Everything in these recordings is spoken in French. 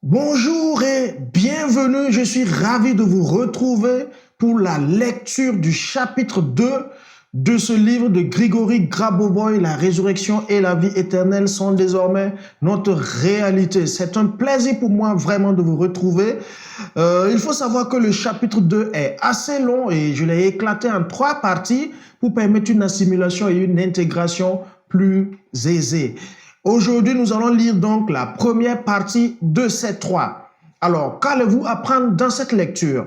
Bonjour et bienvenue, je suis ravi de vous retrouver pour la lecture du chapitre 2 de ce livre de Grigory Grabovoy, La résurrection et la vie éternelle sont désormais notre réalité. C'est un plaisir pour moi vraiment de vous retrouver. Il faut savoir que le chapitre 2 est assez long et je l'ai éclaté en 3 parties pour permettre une assimilation et une intégration plus aisée. Aujourd'hui, nous allons lire donc la première partie de ces 3. Alors, qu'allez-vous apprendre dans cette lecture?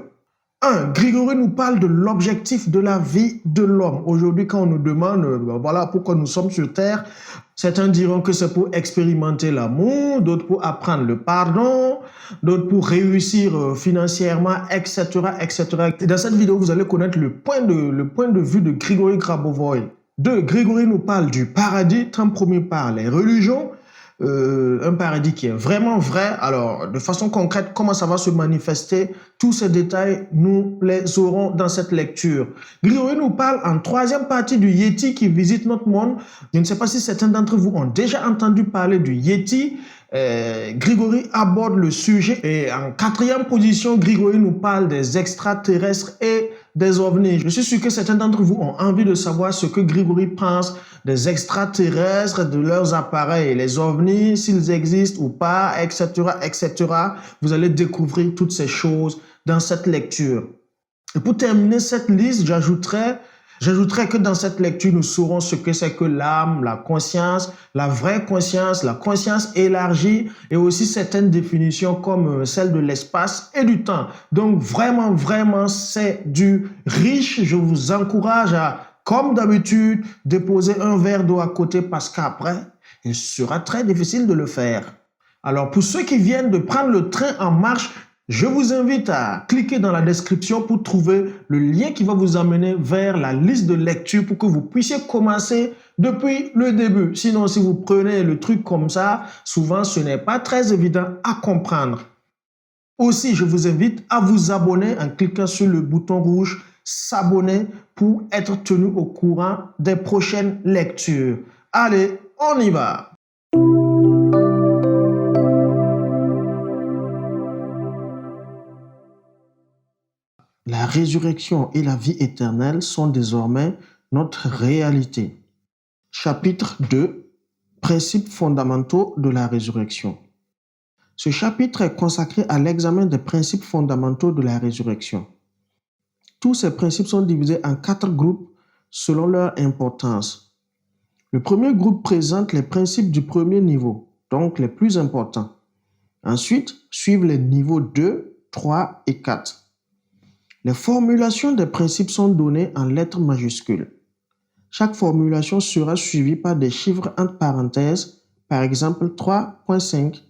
1. Grigory nous parle de l'objectif de la vie de l'homme. Aujourd'hui, quand on nous demande voilà pourquoi nous sommes sur Terre, certains diront que c'est pour expérimenter l'amour, d'autres pour apprendre le pardon, d'autres pour réussir financièrement, etc., etc. Et dans cette vidéo, vous allez connaître le point de vue de Grigory Grabovoy. 2. Grigory nous parle du paradis, tant promis par les religions. Un paradis qui est vraiment vrai. Alors, de façon concrète, comment ça va se manifester? Tous ces détails, nous les aurons dans cette lecture. Grigory nous parle en 3e partie du Yéti qui visite notre monde. Je ne sais pas si certains d'entre vous ont déjà entendu parler du Yéti. Grigory aborde le sujet et en 4e position, Grigory nous parle des extraterrestres et des ovnis. Je suis sûr que certains d'entre vous ont envie de savoir ce que Grigory pense des extraterrestres, de leurs appareils, les ovnis, s'ils existent ou pas, etc., etc. Vous allez découvrir toutes ces choses dans cette lecture. Et pour terminer cette liste, j'ajouterais que dans cette lecture, nous saurons ce que c'est que l'âme, la conscience, la vraie conscience, la conscience élargie et aussi certaines définitions comme celle de l'espace et du temps. Donc vraiment, vraiment, c'est du riche. Je vous encourage à, comme d'habitude, déposer un verre d'eau à côté parce qu'après, il sera très difficile de le faire. Alors pour ceux qui viennent de prendre le train en marche, je vous invite à cliquer dans la description pour trouver le lien qui va vous amener vers la liste de lecture pour que vous puissiez commencer depuis le début. Sinon, si vous prenez le truc comme ça, souvent ce n'est pas très évident à comprendre. Aussi, je vous invite à vous abonner en cliquant sur le bouton rouge s'abonner pour être tenu au courant des prochaines lectures. Allez, on y va! La résurrection et la vie éternelle sont désormais notre réalité. Chapitre 2. Principes fondamentaux de la résurrection. Ce chapitre est consacré à l'examen des principes fondamentaux de la résurrection. Tous ces principes sont divisés en 4 groupes selon leur importance. Le premier groupe présente les principes du premier niveau, donc les plus importants. Ensuite, suivent les niveaux 2, 3 et 4. Les formulations des principes sont données en lettres majuscules. Chaque formulation sera suivie par des chiffres entre parenthèses, par exemple 3.5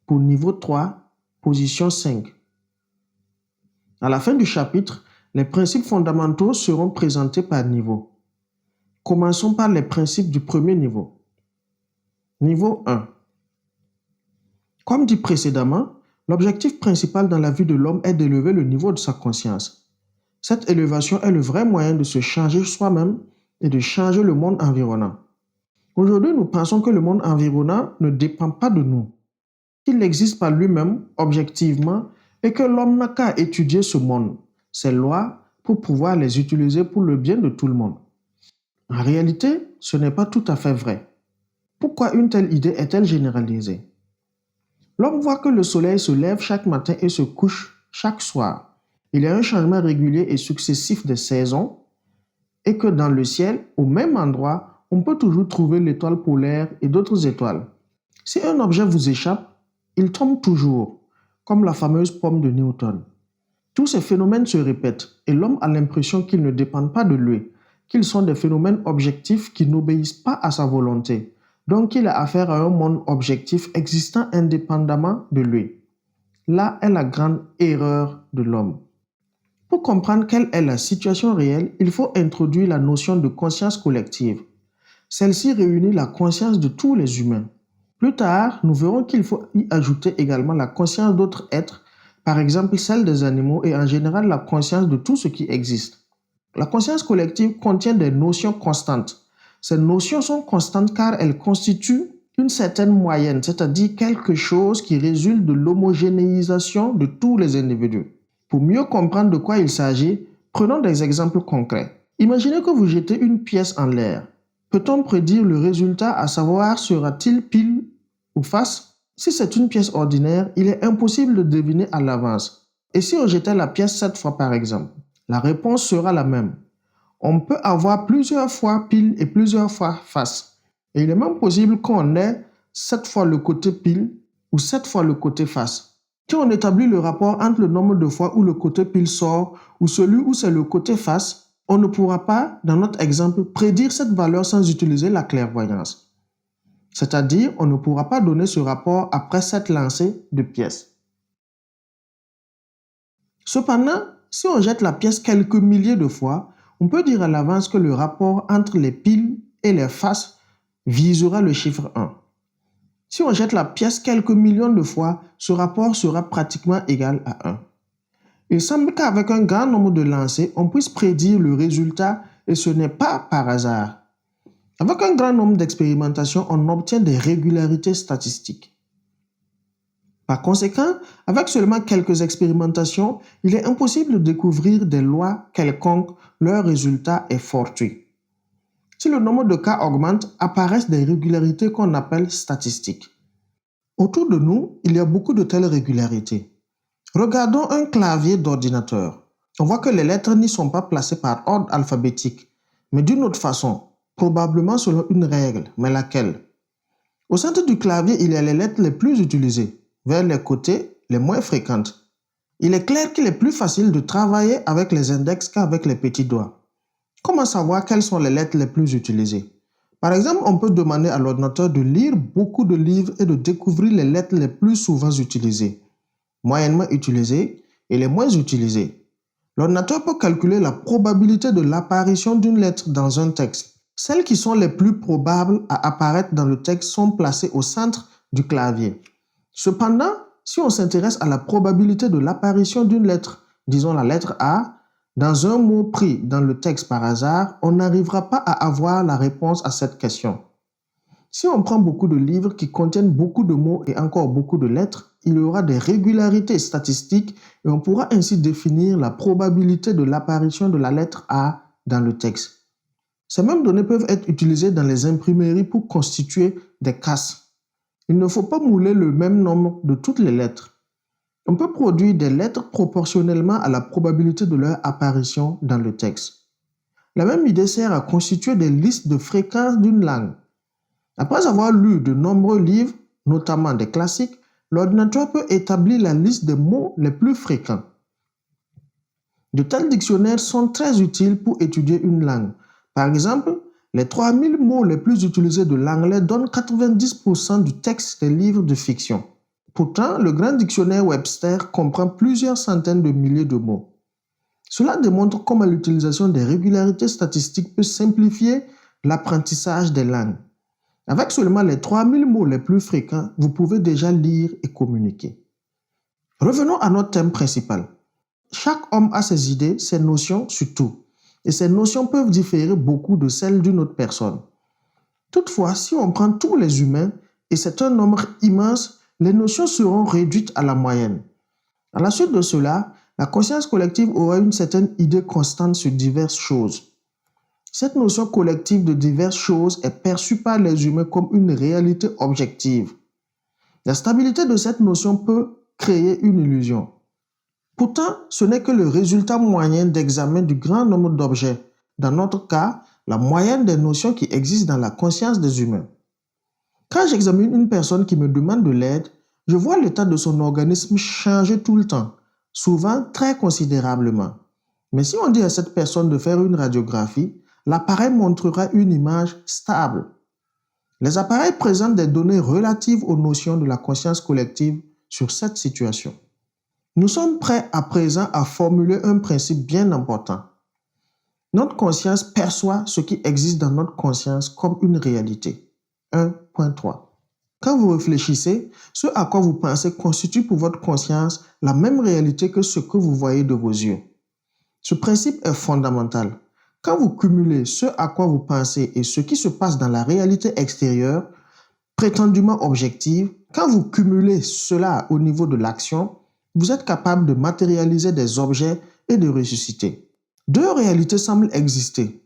pour niveau 3, position 5. À la fin du chapitre, les principes fondamentaux seront présentés par niveau. Commençons par les principes du premier niveau. Niveau 1. Comme dit précédemment, l'objectif principal dans la vie de l'homme est d'élever le niveau de sa conscience. Cette élévation est le vrai moyen de se changer soi-même et de changer le monde environnant. Aujourd'hui, nous pensons que le monde environnant ne dépend pas de nous, qu'il existe par lui-même objectivement et que l'homme n'a qu'à étudier ce monde, ses lois, pour pouvoir les utiliser pour le bien de tout le monde. En réalité, ce n'est pas tout à fait vrai. Pourquoi une telle idée est-elle généralisée? L'homme voit que le soleil se lève chaque matin et se couche chaque soir. Il y a un changement régulier et successif des saisons et que dans le ciel, au même endroit, on peut toujours trouver l'étoile polaire et d'autres étoiles. Si un objet vous échappe, il tombe toujours, comme la fameuse pomme de Newton. Tous ces phénomènes se répètent et l'homme a l'impression qu'ils ne dépendent pas de lui, qu'ils sont des phénomènes objectifs qui n'obéissent pas à sa volonté, donc il a affaire à un monde objectif existant indépendamment de lui. Là est la grande erreur de l'homme. Pour comprendre quelle est la situation réelle, il faut introduire la notion de conscience collective. Celle-ci réunit la conscience de tous les humains. Plus tard, nous verrons qu'il faut y ajouter également la conscience d'autres êtres, par exemple celle des animaux et en général la conscience de tout ce qui existe. La conscience collective contient des notions constantes. Ces notions sont constantes car elles constituent une certaine moyenne, c'est-à-dire quelque chose qui résulte de l'homogénéisation de tous les individus. Pour mieux comprendre de quoi il s'agit, prenons des exemples concrets. Imaginez que vous jetez une pièce en l'air. Peut-on prédire le résultat, à savoir sera-t-il pile ou face? Si c'est une pièce ordinaire, il est impossible de deviner à l'avance. Et si on jetait la pièce 7 fois par exemple, la réponse sera la même. On peut avoir plusieurs fois pile et plusieurs fois face. Et il est même possible qu'on ait 7 fois le côté pile ou 7 fois le côté face. Si on établit le rapport entre le nombre de fois où le côté pile sort ou celui où c'est le côté face, on ne pourra pas, dans notre exemple, prédire cette valeur sans utiliser la clairvoyance. C'est-à-dire, on ne pourra pas donner ce rapport après 7 lancers de pièces. Cependant, si on jette la pièce quelques milliers de fois, on peut dire à l'avance que le rapport entre les piles et les faces visera le chiffre 1. Si on jette la pièce quelques millions de fois, ce rapport sera pratiquement égal à 1. Il semble qu'avec un grand nombre de lancers, on puisse prédire le résultat et ce n'est pas par hasard. Avec un grand nombre d'expérimentations, on obtient des régularités statistiques. Par conséquent, avec seulement quelques expérimentations, il est impossible de découvrir des lois quelconques, leur résultat est fortuit. Si le nombre de cas augmente, apparaissent des régularités qu'on appelle statistiques. Autour de nous, il y a beaucoup de telles régularités. Regardons un clavier d'ordinateur. On voit que les lettres n'y sont pas placées par ordre alphabétique, mais d'une autre façon, probablement selon une règle, mais laquelle? Au centre du clavier, il y a les lettres les plus utilisées. Vers les côtés, les moins fréquentes. Il est clair qu'il est plus facile de travailler avec les index qu'avec les petits doigts. Comment savoir quelles sont les lettres les plus utilisées? Par exemple, on peut demander à l'ordinateur de lire beaucoup de livres et de découvrir les lettres les plus souvent utilisées, moyennement utilisées et les moins utilisées. L'ordinateur peut calculer la probabilité de l'apparition d'une lettre dans un texte. Celles qui sont les plus probables à apparaître dans le texte sont placées au centre du clavier. Cependant, si on s'intéresse à la probabilité de l'apparition d'une lettre, disons la lettre A, dans un mot pris dans le texte par hasard, on n'arrivera pas à avoir la réponse à cette question. Si on prend beaucoup de livres qui contiennent beaucoup de mots et encore beaucoup de lettres, il y aura des régularités statistiques et on pourra ainsi définir la probabilité de l'apparition de la lettre A dans le texte. Ces mêmes données peuvent être utilisées dans les imprimeries pour constituer des cases. Il ne faut pas mouler le même nombre de toutes les lettres. On peut produire des lettres proportionnellement à la probabilité de leur apparition dans le texte. La même idée sert à constituer des listes de fréquences d'une langue. Après avoir lu de nombreux livres, notamment des classiques, l'ordinateur peut établir la liste des mots les plus fréquents. De tels dictionnaires sont très utiles pour étudier une langue. Par exemple, les 3000 mots les plus utilisés de l'anglais donnent 90% du texte des livres de fiction. Pourtant, le grand dictionnaire Webster comprend plusieurs centaines de milliers de mots. Cela démontre comment l'utilisation des régularités statistiques peut simplifier l'apprentissage des langues. Avec seulement les 3000 mots les plus fréquents, vous pouvez déjà lire et communiquer. Revenons à notre thème principal. Chaque homme a ses idées, ses notions sur tout. Et ces notions peuvent différer beaucoup de celles d'une autre personne. Toutefois, si on prend tous les humains, et c'est un nombre immense, les notions seront réduites à la moyenne. À la suite de cela, la conscience collective aura une certaine idée constante sur diverses choses. Cette notion collective de diverses choses est perçue par les humains comme une réalité objective. La stabilité de cette notion peut créer une illusion. Pourtant, ce n'est que le résultat moyen d'examen du grand nombre d'objets. Dans notre cas, la moyenne des notions qui existent dans la conscience des humains. Quand j'examine une personne qui me demande de l'aide, je vois l'état de son organisme changer tout le temps, souvent très considérablement. Mais si on dit à cette personne de faire une radiographie, l'appareil montrera une image stable. Les appareils présentent des données relatives aux notions de la conscience collective sur cette situation. Nous sommes prêts à présent à formuler un principe bien important. Notre conscience perçoit ce qui existe dans notre conscience comme une réalité. 1.3. Quand vous réfléchissez, ce à quoi vous pensez constitue pour votre conscience la même réalité que ce que vous voyez de vos yeux. Ce principe est fondamental. Quand vous cumulez ce à quoi vous pensez et ce qui se passe dans la réalité extérieure, prétendument objective, quand vous cumulez cela au niveau de l'action, vous êtes capable de matérialiser des objets et de ressusciter. Deux réalités semblent exister,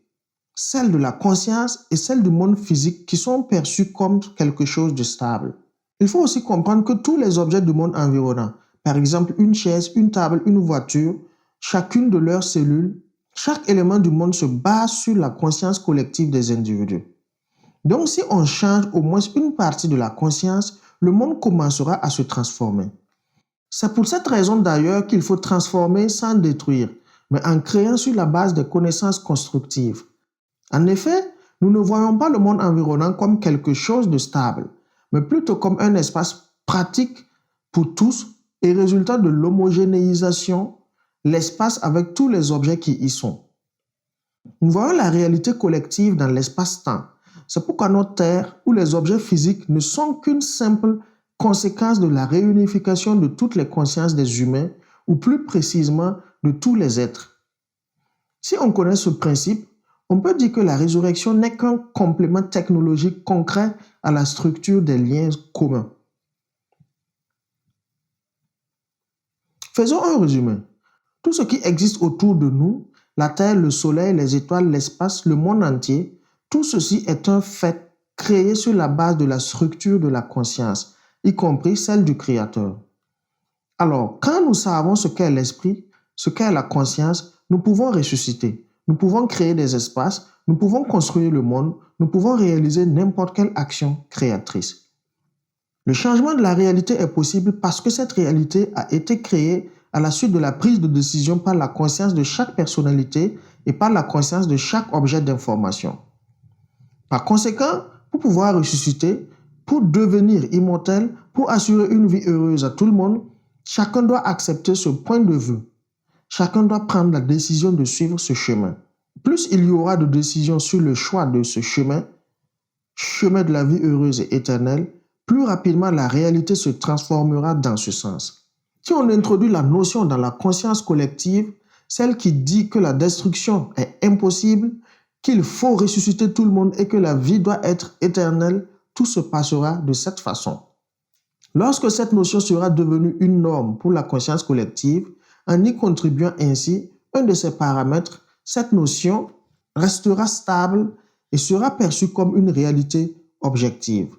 celle de la conscience et celle du monde physique qui sont perçues comme quelque chose de stable. Il faut aussi comprendre que tous les objets du monde environnant, par exemple une chaise, une table, une voiture, chacune de leurs cellules, chaque élément du monde se base sur la conscience collective des individus. Donc si on change au moins une partie de la conscience, le monde commencera à se transformer. C'est pour cette raison d'ailleurs qu'il faut transformer sans détruire, mais en créant sur la base des connaissances constructives. En effet, nous ne voyons pas le monde environnant comme quelque chose de stable, mais plutôt comme un espace pratique pour tous et résultat de l'homogénéisation, l'espace avec tous les objets qui y sont. Nous voyons la réalité collective dans l'espace-temps. C'est pourquoi notre Terre ou les objets physiques ne sont qu'une simple conséquence de la réunification de toutes les consciences des humains, ou plus précisément de tous les êtres. Si on connaît ce principe, on peut dire que la résurrection n'est qu'un complément technologique concret à la structure des liens communs. Faisons un résumé. Tout ce qui existe autour de nous, la Terre, le Soleil, les étoiles, l'espace, le monde entier, tout ceci est un fait créé sur la base de la structure de la conscience, y compris celle du Créateur. Alors, quand nous savons ce qu'est l'esprit, ce qu'est la conscience, nous pouvons ressusciter, nous pouvons créer des espaces, nous pouvons construire le monde, nous pouvons réaliser n'importe quelle action créatrice. Le changement de la réalité est possible parce que cette réalité a été créée à la suite de la prise de décision par la conscience de chaque personnalité et par la conscience de chaque objet d'information. Par conséquent, pour pouvoir ressusciter, pour devenir immortel, pour assurer une vie heureuse à tout le monde, chacun doit accepter ce point de vue. Chacun doit prendre la décision de suivre ce chemin. Plus il y aura de décisions sur le choix de ce chemin, chemin de la vie heureuse et éternelle, plus rapidement la réalité se transformera dans ce sens. Si on introduit la notion dans la conscience collective, celle qui dit que la destruction est impossible, qu'il faut ressusciter tout le monde et que la vie doit être éternelle, tout se passera de cette façon. Lorsque cette notion sera devenue une norme pour la conscience collective, en y contribuant ainsi, un de ses paramètres, cette notion restera stable et sera perçue comme une réalité objective.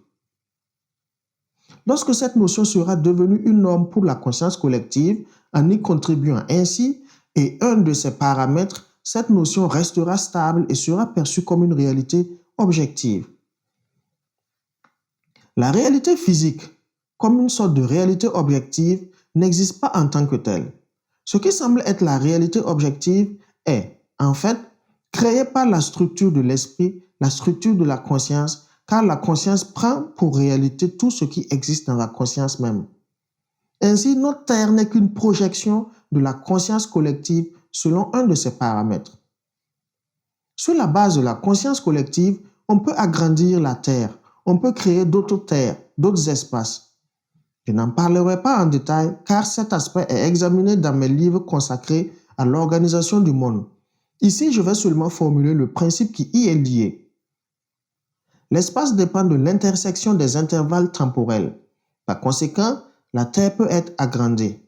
Lorsque cette notion sera devenue une norme pour la conscience collective, en y contribuant ainsi, et un de ses paramètres, cette notion restera stable et sera perçue comme une réalité objective. La réalité physique, comme une sorte de réalité objective, n'existe pas en tant que telle. Ce qui semble être la réalité objective est, en fait, créé par la structure de l'esprit, la structure de la conscience, car la conscience prend pour réalité tout ce qui existe dans la conscience même. Ainsi, notre Terre n'est qu'une projection de la conscience collective selon un de ses paramètres. Sur la base de la conscience collective, on peut agrandir la Terre, on peut créer d'autres terres, d'autres espaces. Je n'en parlerai pas en détail car cet aspect est examiné dans mes livres consacrés à l'organisation du monde. Ici, je vais seulement formuler le principe qui y est lié. L'espace dépend de l'intersection des intervalles temporels. Par conséquent, la Terre peut être agrandie.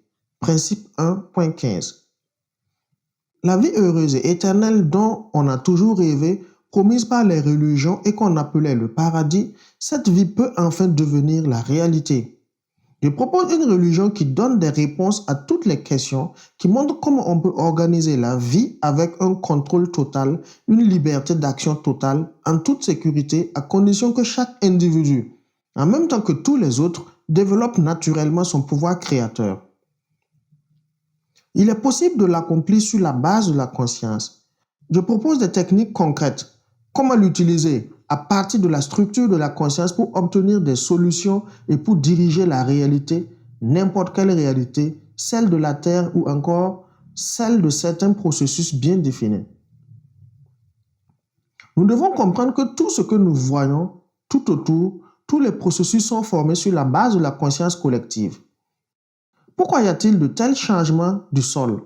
Principe 1.15. La vie heureuse et éternelle dont on a toujours rêvé, promise par les religions et qu'on appelait le paradis, cette vie peut enfin devenir la réalité. Je propose une religion qui donne des réponses à toutes les questions, qui montre comment on peut organiser la vie avec un contrôle total, une liberté d'action totale, en toute sécurité, à condition que chaque individu, en même temps que tous les autres, développe naturellement son pouvoir créateur. Il est possible de l'accomplir sur la base de la conscience. Je propose des techniques concrètes. Comment l'utiliser à partir de la structure de la conscience pour obtenir des solutions et pour diriger la réalité, n'importe quelle réalité, celle de la Terre ou encore celle de certains processus bien définis. Nous devons comprendre que tout ce que nous voyons tout autour, tous les processus sont formés sur la base de la conscience collective. Pourquoi y a-t-il de tels changements du sol?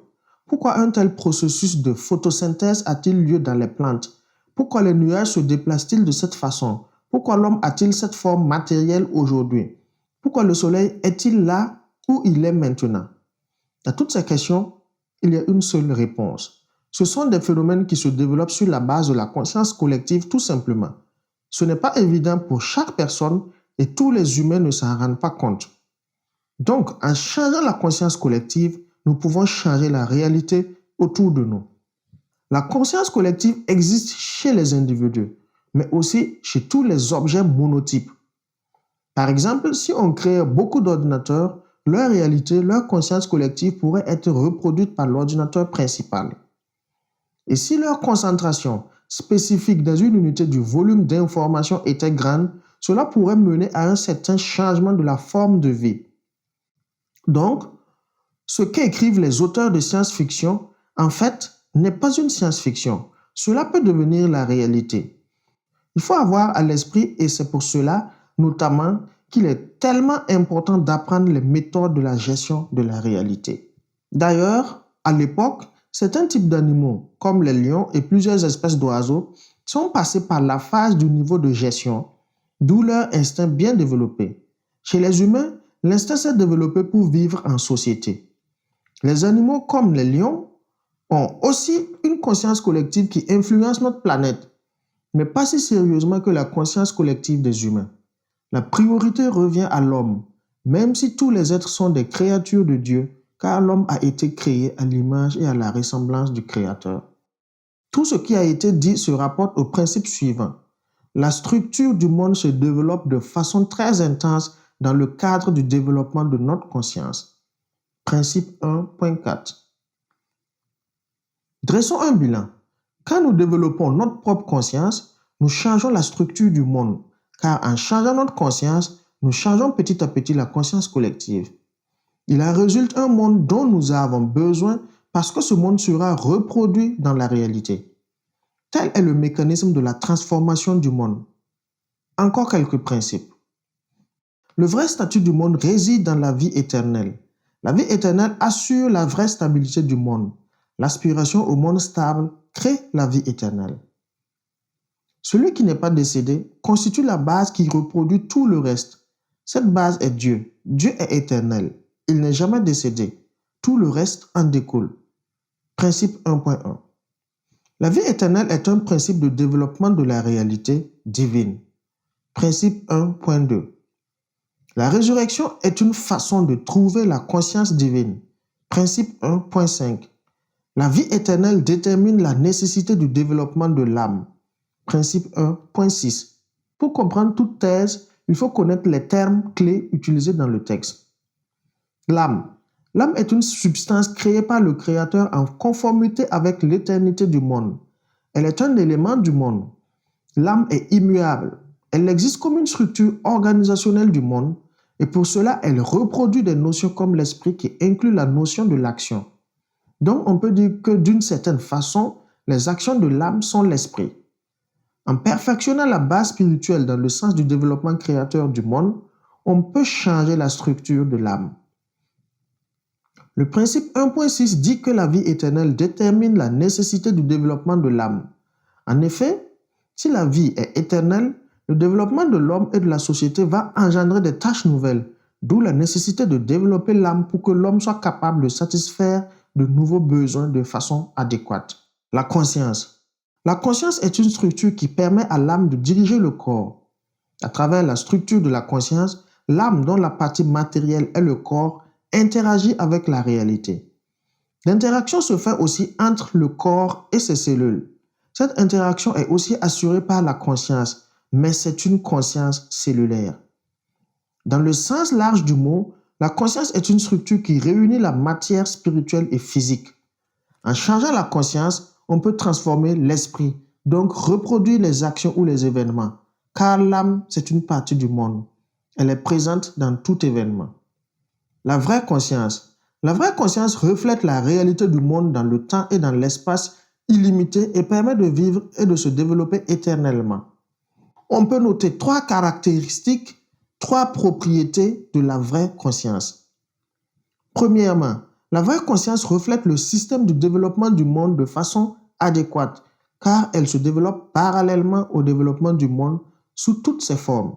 Pourquoi un tel processus de photosynthèse a-t-il lieu dans les plantes? Pourquoi les nuages se déplacent-ils de cette façon? Pourquoi l'homme a-t-il cette forme matérielle aujourd'hui? Pourquoi le soleil est-il là où il est maintenant? À toutes ces questions, il y a une seule réponse. Ce sont des phénomènes qui se développent sur la base de la conscience collective tout simplement. Ce n'est pas évident pour chaque personne et tous les humains ne s'en rendent pas compte. Donc, en changeant la conscience collective, nous pouvons changer la réalité autour de nous. La conscience collective existe chez les individus, mais aussi chez tous les objets monotypes. Par exemple, si on crée beaucoup d'ordinateurs, leur réalité, leur conscience collective pourrait être reproduite par l'ordinateur principal. Et si leur concentration spécifique dans une unité du volume d'information était grande, cela pourrait mener à un certain changement de la forme de vie. Donc, ce qu'écrivent les auteurs de science-fiction, en fait, n'est pas une science-fiction. Cela peut devenir la réalité. Il faut avoir à l'esprit, et c'est pour cela, notamment, qu'il est tellement important d'apprendre les méthodes de la gestion de la réalité. D'ailleurs, à l'époque, certains types d'animaux, comme les lions et plusieurs espèces d'oiseaux, sont passés par la phase du niveau de gestion, d'où leur instinct bien développé. Chez les humains, l'instinct s'est développé pour vivre en société. Les animaux comme les lions ont aussi une conscience collective qui influence notre planète, mais pas si sérieusement que la conscience collective des humains. La priorité revient à l'homme, même si tous les êtres sont des créatures de Dieu, car l'homme a été créé à l'image et à la ressemblance du Créateur. Tout ce qui a été dit se rapporte au principe suivant. La structure du monde se développe de façon très intense dans le cadre du développement de notre conscience. Principe 1.4. Dressons un bilan. Quand nous développons notre propre conscience, nous changeons la structure du monde, car en changeant notre conscience, nous changeons petit à petit la conscience collective. Il en résulte un monde dont nous avons besoin parce que ce monde sera reproduit dans la réalité. Tel est le mécanisme de la transformation du monde. Encore quelques principes. Le vrai statut du monde réside dans la vie éternelle. La vie éternelle assure la vraie stabilité du monde. L'aspiration au monde stable crée la vie éternelle. Celui qui n'est pas décédé constitue la base qui reproduit tout le reste. Cette base est Dieu. Dieu est éternel. Il n'est jamais décédé. Tout le reste en découle. Principe 1.1. La vie éternelle est un principe de développement de la réalité divine. Principe 1.2. La résurrection est une façon de trouver la conscience divine. Principe 1.5. La vie éternelle détermine la nécessité du développement de l'âme. Principe 1.6. Pour comprendre toute thèse, il faut connaître les termes clés utilisés dans le texte. L'âme. L'âme est une substance créée par le Créateur en conformité avec l'éternité du monde. Elle est un élément du monde. L'âme est immuable. Elle existe comme une structure organisationnelle du monde et pour cela, elle reproduit des notions comme l'esprit qui inclut la notion de l'action. Donc, on peut dire que d'une certaine façon, les actions de l'âme sont l'esprit. En perfectionnant la base spirituelle dans le sens du développement créateur du monde, on peut changer la structure de l'âme. Le principe 1.6 dit que la vie éternelle détermine la nécessité du développement de l'âme. En effet, si la vie est éternelle, le développement de l'homme et de la société va engendrer des tâches nouvelles, d'où la nécessité de développer l'âme pour que l'homme soit capable de satisfaire de nouveaux besoins de façon adéquate. La conscience. La conscience est une structure qui permet à l'âme de diriger le corps. À travers la structure de la conscience, l'âme, dont la partie matérielle est le corps, interagit avec la réalité. L'interaction se fait aussi entre le corps et ses cellules. Cette interaction est aussi assurée par la conscience, mais c'est une conscience cellulaire. Dans le sens large du mot, la conscience est une structure qui réunit la matière spirituelle et physique. En changeant la conscience, on peut transformer l'esprit, donc reproduire les actions ou les événements, car l'âme, c'est une partie du monde. Elle est présente dans tout événement. La vraie conscience. La vraie conscience reflète la réalité du monde dans le temps et dans l'espace illimité et permet de vivre et de se développer éternellement. On peut noter 3 caractéristiques, 3 propriétés de la vraie conscience. Premièrement, la vraie conscience reflète le système du développement du monde de façon adéquate, car elle se développe parallèlement au développement du monde sous toutes ses formes.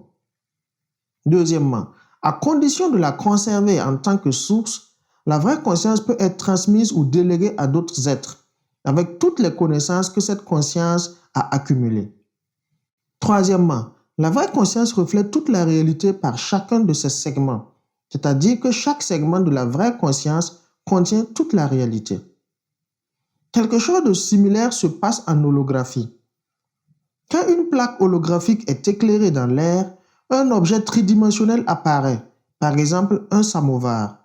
Deuxièmement, à condition de la conserver en tant que source, la vraie conscience peut être transmise ou déléguée à d'autres êtres, avec toutes les connaissances que cette conscience a accumulées. Troisièmement, la vraie conscience reflète toute la réalité par chacun de ses segments, c'est-à-dire que chaque segment de la vraie conscience contient toute la réalité. Quelque chose de similaire se passe en holographie. Quand une plaque holographique est éclairée dans l'air, un objet tridimensionnel apparaît, par exemple un samovar.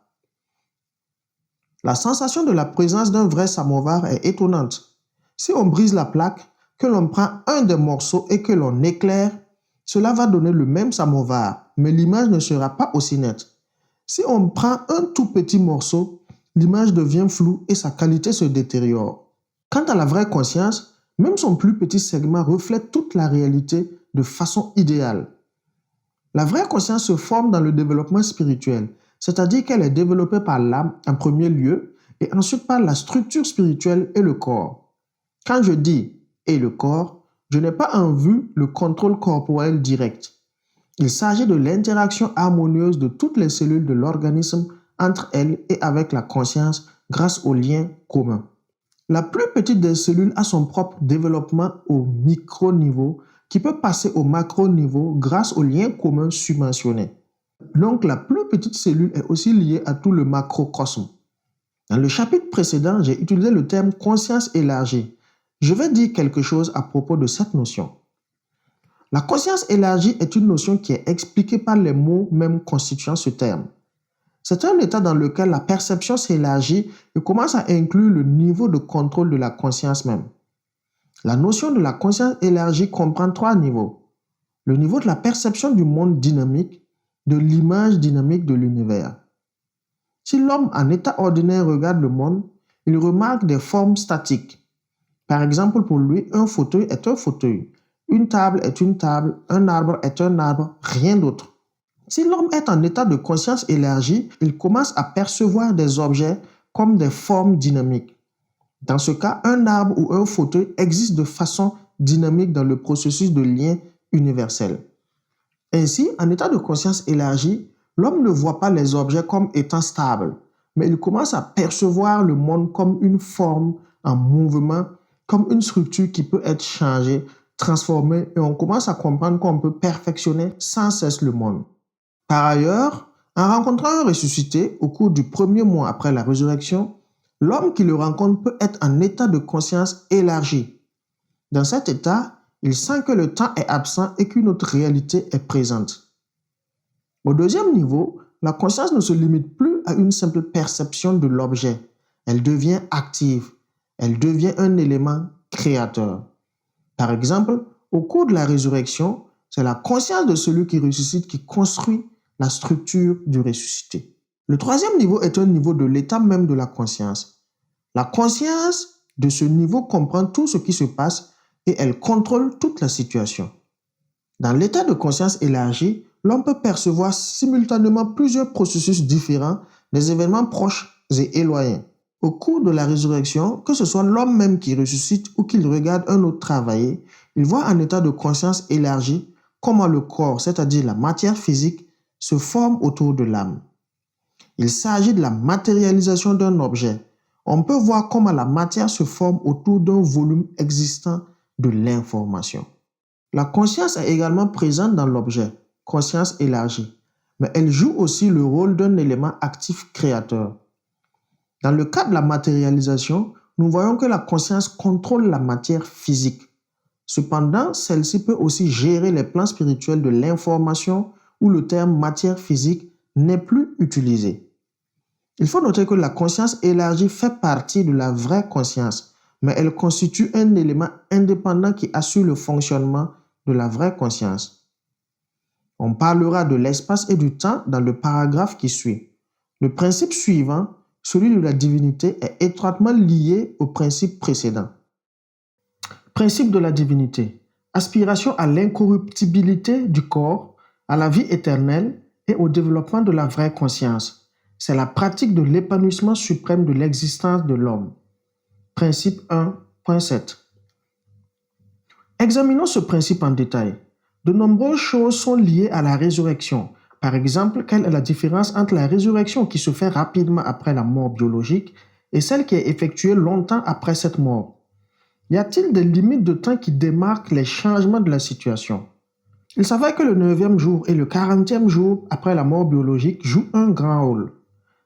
La sensation de la présence d'un vrai samovar est étonnante. Si on brise la plaque, que l'on prend un des morceaux et que l'on éclaire, cela va donner le même samovar, mais l'image ne sera pas aussi nette. Si on prend un tout petit morceau, l'image devient floue et sa qualité se détériore. Quant à la vraie conscience, même son plus petit segment reflète toute la réalité de façon idéale. La vraie conscience se forme dans le développement spirituel, c'est-à-dire qu'elle est développée par l'âme en premier lieu et ensuite par la structure spirituelle et le corps. Quand je dis « et le corps », je n'ai pas en vue le contrôle corporel direct. Il s'agit de l'interaction harmonieuse de toutes les cellules de l'organisme entre elles et avec la conscience grâce aux liens communs. La plus petite des cellules a son propre développement au micro-niveau qui peut passer au macro-niveau grâce aux liens communs submentionnés. Donc, la plus petite cellule est aussi liée à tout le macrocosme. Dans le chapitre précédent, j'ai utilisé le terme conscience élargie. Je vais dire quelque chose à propos de cette notion. La conscience élargie est une notion qui est expliquée par les mots même constituant ce terme. C'est un état dans lequel la perception s'élargit et commence à inclure le niveau de contrôle de la conscience même. La notion de la conscience élargie comprend 3 niveaux. Le niveau de la perception du monde dynamique, de l'image dynamique de l'univers. Si l'homme en état ordinaire regarde le monde, il remarque des formes statiques. Par exemple, pour lui, un fauteuil est un fauteuil, une table est une table, un arbre est un arbre, rien d'autre. Si l'homme est en état de conscience élargie, il commence à percevoir des objets comme des formes dynamiques. Dans ce cas, un arbre ou un fauteuil existe de façon dynamique dans le processus de lien universel. Ainsi, en état de conscience élargie, l'homme ne voit pas les objets comme étant stables, mais il commence à percevoir le monde comme une forme en mouvement, comme une structure qui peut être changée, transformée, et on commence à comprendre qu'on peut perfectionner sans cesse le monde. Par ailleurs, en rencontrant un ressuscité au cours du premier mois après la résurrection, l'homme qui le rencontre peut être en état de conscience élargie. Dans cet état, il sent que le temps est absent et qu'une autre réalité est présente. Au deuxième niveau, la conscience ne se limite plus à une simple perception de l'objet. Elle devient active. Elle devient un élément créateur. Par exemple, au cours de la résurrection, c'est la conscience de celui qui ressuscite qui construit la structure du ressuscité. Le troisième niveau est un niveau de l'état même de la conscience. La conscience de ce niveau comprend tout ce qui se passe et elle contrôle toute la situation. Dans l'état de conscience élargie, l'on peut percevoir simultanément plusieurs processus différents, des événements proches et éloignés. Au cours de la résurrection, que ce soit l'homme même qui ressuscite ou qu'il regarde un autre travailler, il voit en état de conscience élargie comment le corps, c'est-à-dire la matière physique, se forme autour de l'âme. Il s'agit de la matérialisation d'un objet. On peut voir comment la matière se forme autour d'un volume existant de l'information. La conscience est également présente dans l'objet, conscience élargie, mais elle joue aussi le rôle d'un élément actif créateur. Dans le cas de la matérialisation, nous voyons que la conscience contrôle la matière physique. Cependant, celle-ci peut aussi gérer les plans spirituels de l'information où le terme matière physique n'est plus utilisé. Il faut noter que la conscience élargie fait partie de la vraie conscience, mais elle constitue un élément indépendant qui assure le fonctionnement de la vraie conscience. On parlera de l'espace et du temps dans le paragraphe qui suit. Le principe suivant, celui de la divinité, est étroitement lié au principe précédent. Principe de la divinité. Aspiration à l'incorruptibilité du corps, à la vie éternelle et au développement de la vraie conscience. C'est la pratique de l'épanouissement suprême de l'existence de l'homme. Principe 1.7. Examinons ce principe en détail. De nombreuses choses sont liées à la résurrection. Par exemple, quelle est la différence entre la résurrection qui se fait rapidement après la mort biologique et celle qui est effectuée longtemps après cette mort? Y a-t-il des limites de temps qui démarquent les changements de la situation? Il s'avère que le 9e jour et le 40e jour après la mort biologique jouent un grand rôle.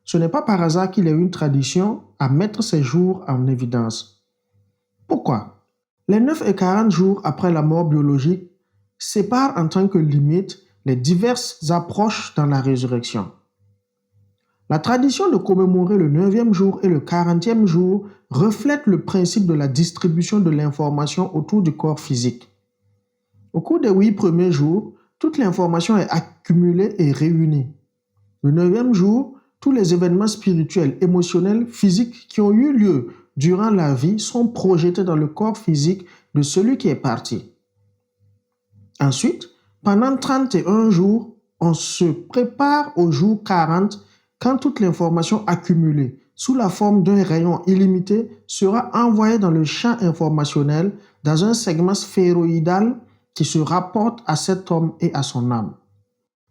Ce n'est pas par hasard qu'il y a une tradition à mettre ces jours en évidence. Pourquoi? Les 9 et 40 jours après la mort biologique séparent en tant que limite les diverses approches dans la résurrection. La tradition de commémorer le 9e jour et le 40e jour reflète le principe de la distribution de l'information autour du corps physique. Au cours des 8 premiers jours, toute l'information est accumulée et réunie. Le 9e jour, tous les événements spirituels, émotionnels, physiques qui ont eu lieu durant la vie sont projetés dans le corps physique de celui qui est parti. Ensuite, pendant 31 jours, on se prépare au jour 40 quand toute l'information accumulée sous la forme d'un rayon illimité sera envoyée dans le champ informationnel dans un segment sphéroïdal qui se rapporte à cet homme et à son âme.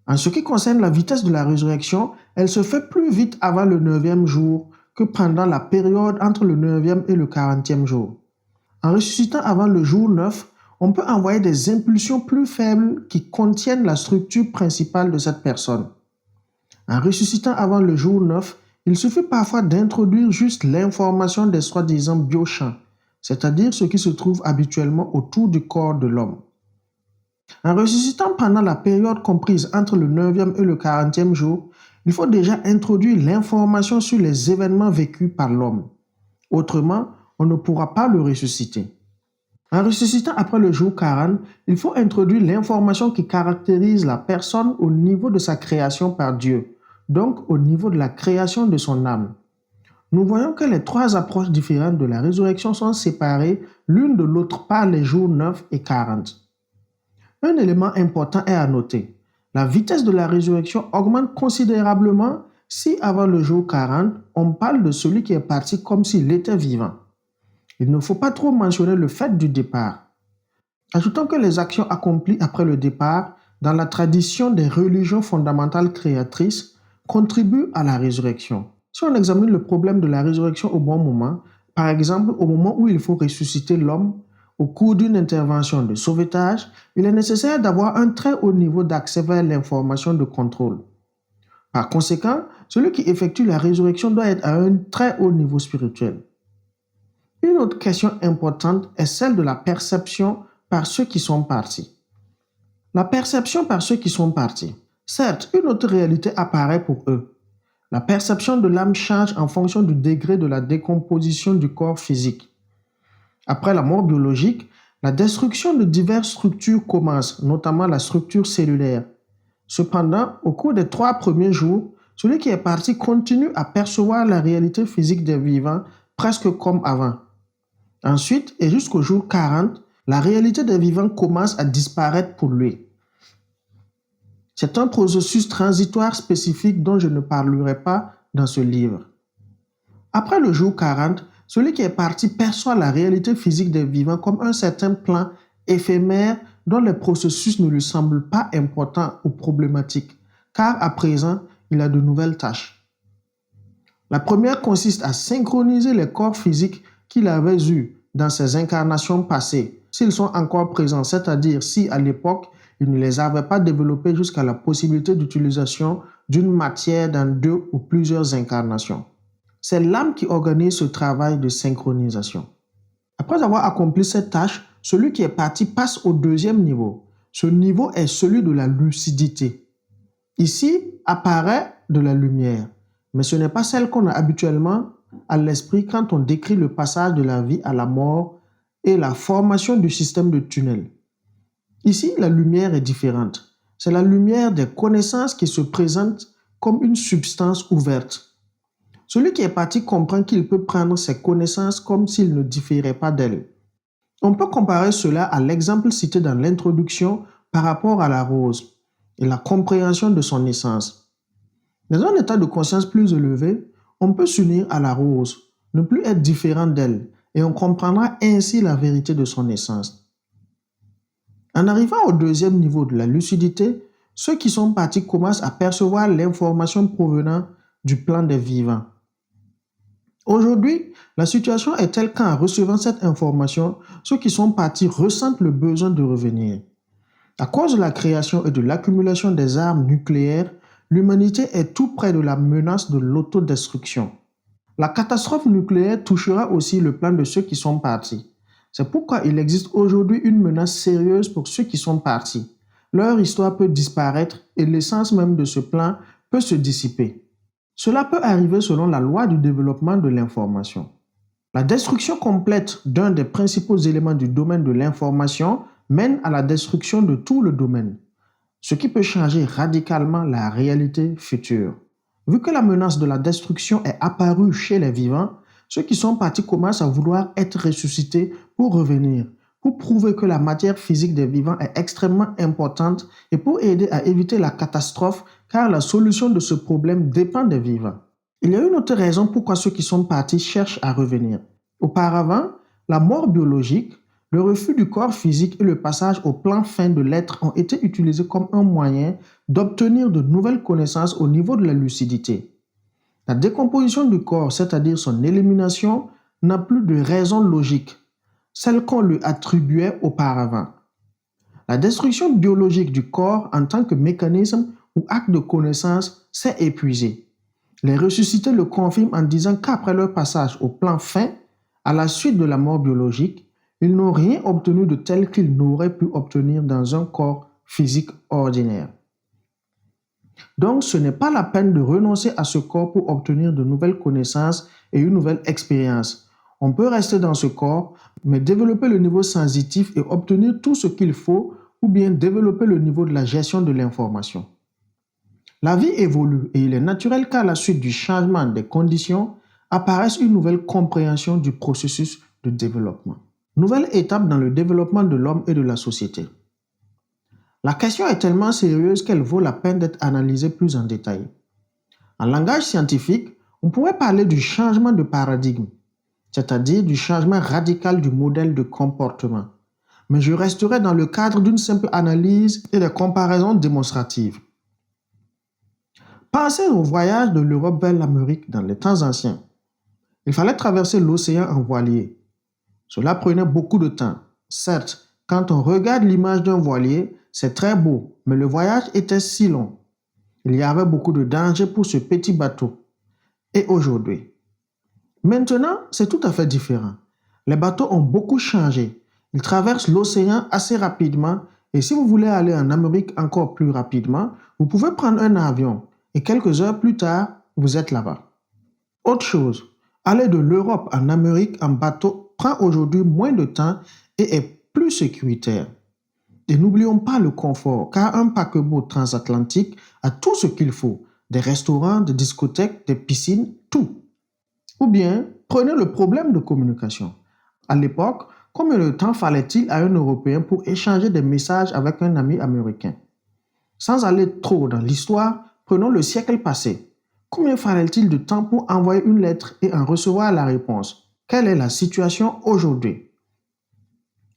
En ce qui concerne la vitesse de la résurrection, elle se fait plus vite avant le 9e jour que pendant la période entre le 9e et le 40e jour. En ressuscitant avant le jour 9, on peut envoyer des impulsions plus faibles qui contiennent la structure principale de cette personne. En ressuscitant avant le jour 9, il suffit parfois d'introduire juste l'information des soi-disant biochamps, c'est-à-dire ce qui se trouve habituellement autour du corps de l'homme. En ressuscitant pendant la période comprise entre le 9e et le 40e jour, il faut déjà introduire l'information sur les événements vécus par l'homme. Autrement, on ne pourra pas le ressusciter. En ressuscitant après le jour 40, il faut introduire l'information qui caractérise la personne au niveau de sa création par Dieu, donc au niveau de la création de son âme. Nous voyons que les trois approches différentes de la résurrection sont séparées l'une de l'autre par les jours 9 et 40. Un élément important est à noter. La vitesse de la résurrection augmente considérablement si avant le jour 40, on parle de celui qui est parti comme s'il était vivant. Il ne faut pas trop mentionner le fait du départ. Ajoutons que les actions accomplies après le départ, dans la tradition des religions fondamentales créatrices, contribuent à la résurrection. Si on examine le problème de la résurrection au bon moment, par exemple au moment où il faut ressusciter l'homme, au cours d'une intervention de sauvetage, il est nécessaire d'avoir un très haut niveau d'accès vers l'information de contrôle. Par conséquent, celui qui effectue la résurrection doit être à un très haut niveau spirituel. Une autre question importante est celle de la perception par ceux qui sont partis. La perception par ceux qui sont partis. Certes, une autre réalité apparaît pour eux. La perception de l'âme change en fonction du degré de la décomposition du corps physique. Après la mort biologique, la destruction de diverses structures commence, notamment la structure cellulaire. Cependant, au cours des 3 premiers jours, celui qui est parti continue à percevoir la réalité physique des vivants presque comme avant. Ensuite, et jusqu'au jour 40, la réalité des vivants commence à disparaître pour lui. C'est un processus transitoire spécifique dont je ne parlerai pas dans ce livre. Après le jour 40, celui qui est parti perçoit la réalité physique des vivants comme un certain plan éphémère dont les processus ne lui semblent pas importants ou problématiques, car à présent, il a de nouvelles tâches. La première consiste à synchroniser les corps physiques qu'il avait eus dans ses incarnations passées, s'ils sont encore présents, c'est-à-dire si à l'époque, il ne les avait pas développés jusqu'à la possibilité d'utilisation d'une matière dans 2 ou plusieurs incarnations. C'est l'âme qui organise ce travail de synchronisation. Après avoir accompli cette tâche, celui qui est parti passe au 2e niveau. Ce niveau est celui de la lucidité. Ici apparaît de la lumière, mais ce n'est pas celle qu'on a habituellement à l'esprit quand on décrit le passage de la vie à la mort et la formation du système de tunnel. Ici, la lumière est différente. C'est la lumière des connaissances qui se présente comme une substance ouverte. Celui qui est parti comprend qu'il peut prendre ses connaissances comme s'il ne différait pas d'elles. On peut comparer cela à l'exemple cité dans l'introduction par rapport à la rose et la compréhension de son essence. Dans un état de conscience plus élevé, on peut s'unir à la rose, ne plus être différent d'elle, et on comprendra ainsi la vérité de son essence. En arrivant au deuxième niveau de la lucidité, ceux qui sont partis commencent à percevoir l'information provenant du plan des vivants. Aujourd'hui, la situation est telle qu'en recevant cette information, ceux qui sont partis ressentent le besoin de revenir. À cause de la création et de l'accumulation des armes nucléaires, l'humanité est tout près de la menace de l'autodestruction. La catastrophe nucléaire touchera aussi le plan de ceux qui sont partis. C'est pourquoi il existe aujourd'hui une menace sérieuse pour ceux qui sont partis. Leur histoire peut disparaître et l'essence même de ce plan peut se dissiper. Cela peut arriver selon la loi du développement de l'information. La destruction complète d'un des principaux éléments du domaine de l'information mène à la destruction de tout le domaine, ce qui peut changer radicalement la réalité future. Vu que la menace de la destruction est apparue chez les vivants, ceux qui sont partis commencent à vouloir être ressuscités pour revenir, pour prouver que la matière physique des vivants est extrêmement importante et pour aider à éviter la catastrophe, car la solution de ce problème dépend des vivants. Il y a une autre raison pourquoi ceux qui sont partis cherchent à revenir. Auparavant, la mort biologique, le refus du corps physique et le passage au plan fin de l'être ont été utilisés comme un moyen d'obtenir de nouvelles connaissances au niveau de la lucidité. La décomposition du corps, c'est-à-dire son élimination, n'a plus de raison logique, celle qu'on lui attribuait auparavant. La destruction biologique du corps en tant que mécanisme ou acte de connaissance s'est épuisée. Les ressuscités le confirment en disant qu'après leur passage au plan fin, à la suite de la mort biologique, ils n'ont rien obtenu de tel qu'ils n'auraient pu obtenir dans un corps physique ordinaire. Donc, ce n'est pas la peine de renoncer à ce corps pour obtenir de nouvelles connaissances et une nouvelle expérience. On peut rester dans ce corps, mais développer le niveau sensitif et obtenir tout ce qu'il faut, ou bien développer le niveau de la gestion de l'information. La vie évolue et il est naturel qu'à la suite du changement des conditions, apparaisse une nouvelle compréhension du processus de développement. Nouvelle étape dans le développement de l'homme et de la société. La question est tellement sérieuse qu'elle vaut la peine d'être analysée plus en détail. En langage scientifique, on pourrait parler du changement de paradigme, c'est-à-dire du changement radical du modèle de comportement. Mais je resterai dans le cadre d'une simple analyse et des comparaisons démonstratives. Pensez au voyage de l'Europe vers l'Amérique dans les temps anciens. Il fallait traverser l'océan en voilier. Cela prenait beaucoup de temps. Certes, quand on regarde l'image d'un voilier, c'est très beau, mais le voyage était si long. Il y avait beaucoup de dangers pour ce petit bateau. Et aujourd'hui? Maintenant, c'est tout à fait différent. Les bateaux ont beaucoup changé. Ils traversent l'océan assez rapidement et si vous voulez aller en Amérique encore plus rapidement, vous pouvez prendre un avion et quelques heures plus tard, vous êtes là-bas. Autre chose, aller de l'Europe en Amérique en bateau prend aujourd'hui moins de temps et est plus sécuritaire. Et n'oublions pas le confort, car un paquebot transatlantique a tout ce qu'il faut. Des restaurants, des discothèques, des piscines, tout. Ou bien, prenez le problème de communication. À l'époque, combien de temps fallait-il à un Européen pour échanger des messages avec un ami américain? Sans aller trop dans l'histoire, prenons le siècle passé. Combien fallait-il de temps pour envoyer une lettre et en recevoir la réponse? Quelle est la situation aujourd'hui?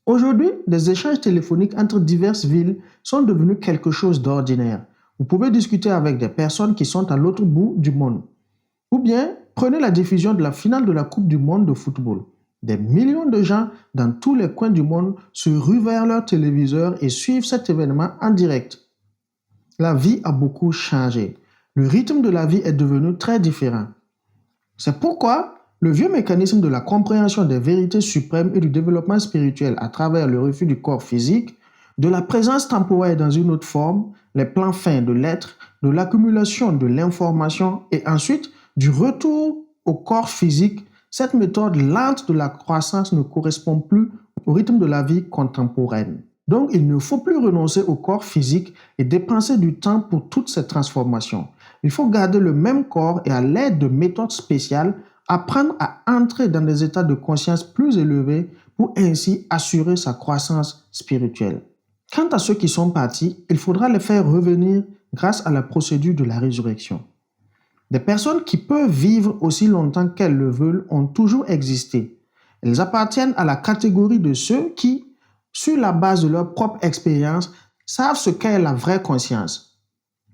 Aujourd'hui, des échanges téléphoniques entre diverses villes sont devenus quelque chose d'ordinaire. Vous pouvez discuter avec des personnes qui sont à l'autre bout du monde. Ou bien, prenez la diffusion de la finale de la Coupe du monde de football. Des millions de gens dans tous les coins du monde se ruent vers leur téléviseur et suivent cet événement en direct. La vie a beaucoup changé. Le rythme de la vie est devenu très différent. C'est pourquoi le vieux mécanisme de la compréhension des vérités suprêmes et du développement spirituel à travers le refus du corps physique, de la présence temporaire dans une autre forme, les plans fins de l'être, de l'accumulation de l'information et ensuite du retour au corps physique, cette méthode lente de la croissance ne correspond plus au rythme de la vie contemporaine. Donc, il ne faut plus renoncer au corps physique et dépenser du temps pour toutes ces transformations. Il faut garder le même corps et à l'aide de méthodes spéciales, apprendre à entrer dans des états de conscience plus élevés pour ainsi assurer sa croissance spirituelle. Quant à ceux qui sont partis, il faudra les faire revenir grâce à la procédure de la résurrection. Des personnes qui peuvent vivre aussi longtemps qu'elles le veulent ont toujours existé. Elles appartiennent à la catégorie de ceux qui sur la base de leur propre expérience, savent ce qu'est la vraie conscience.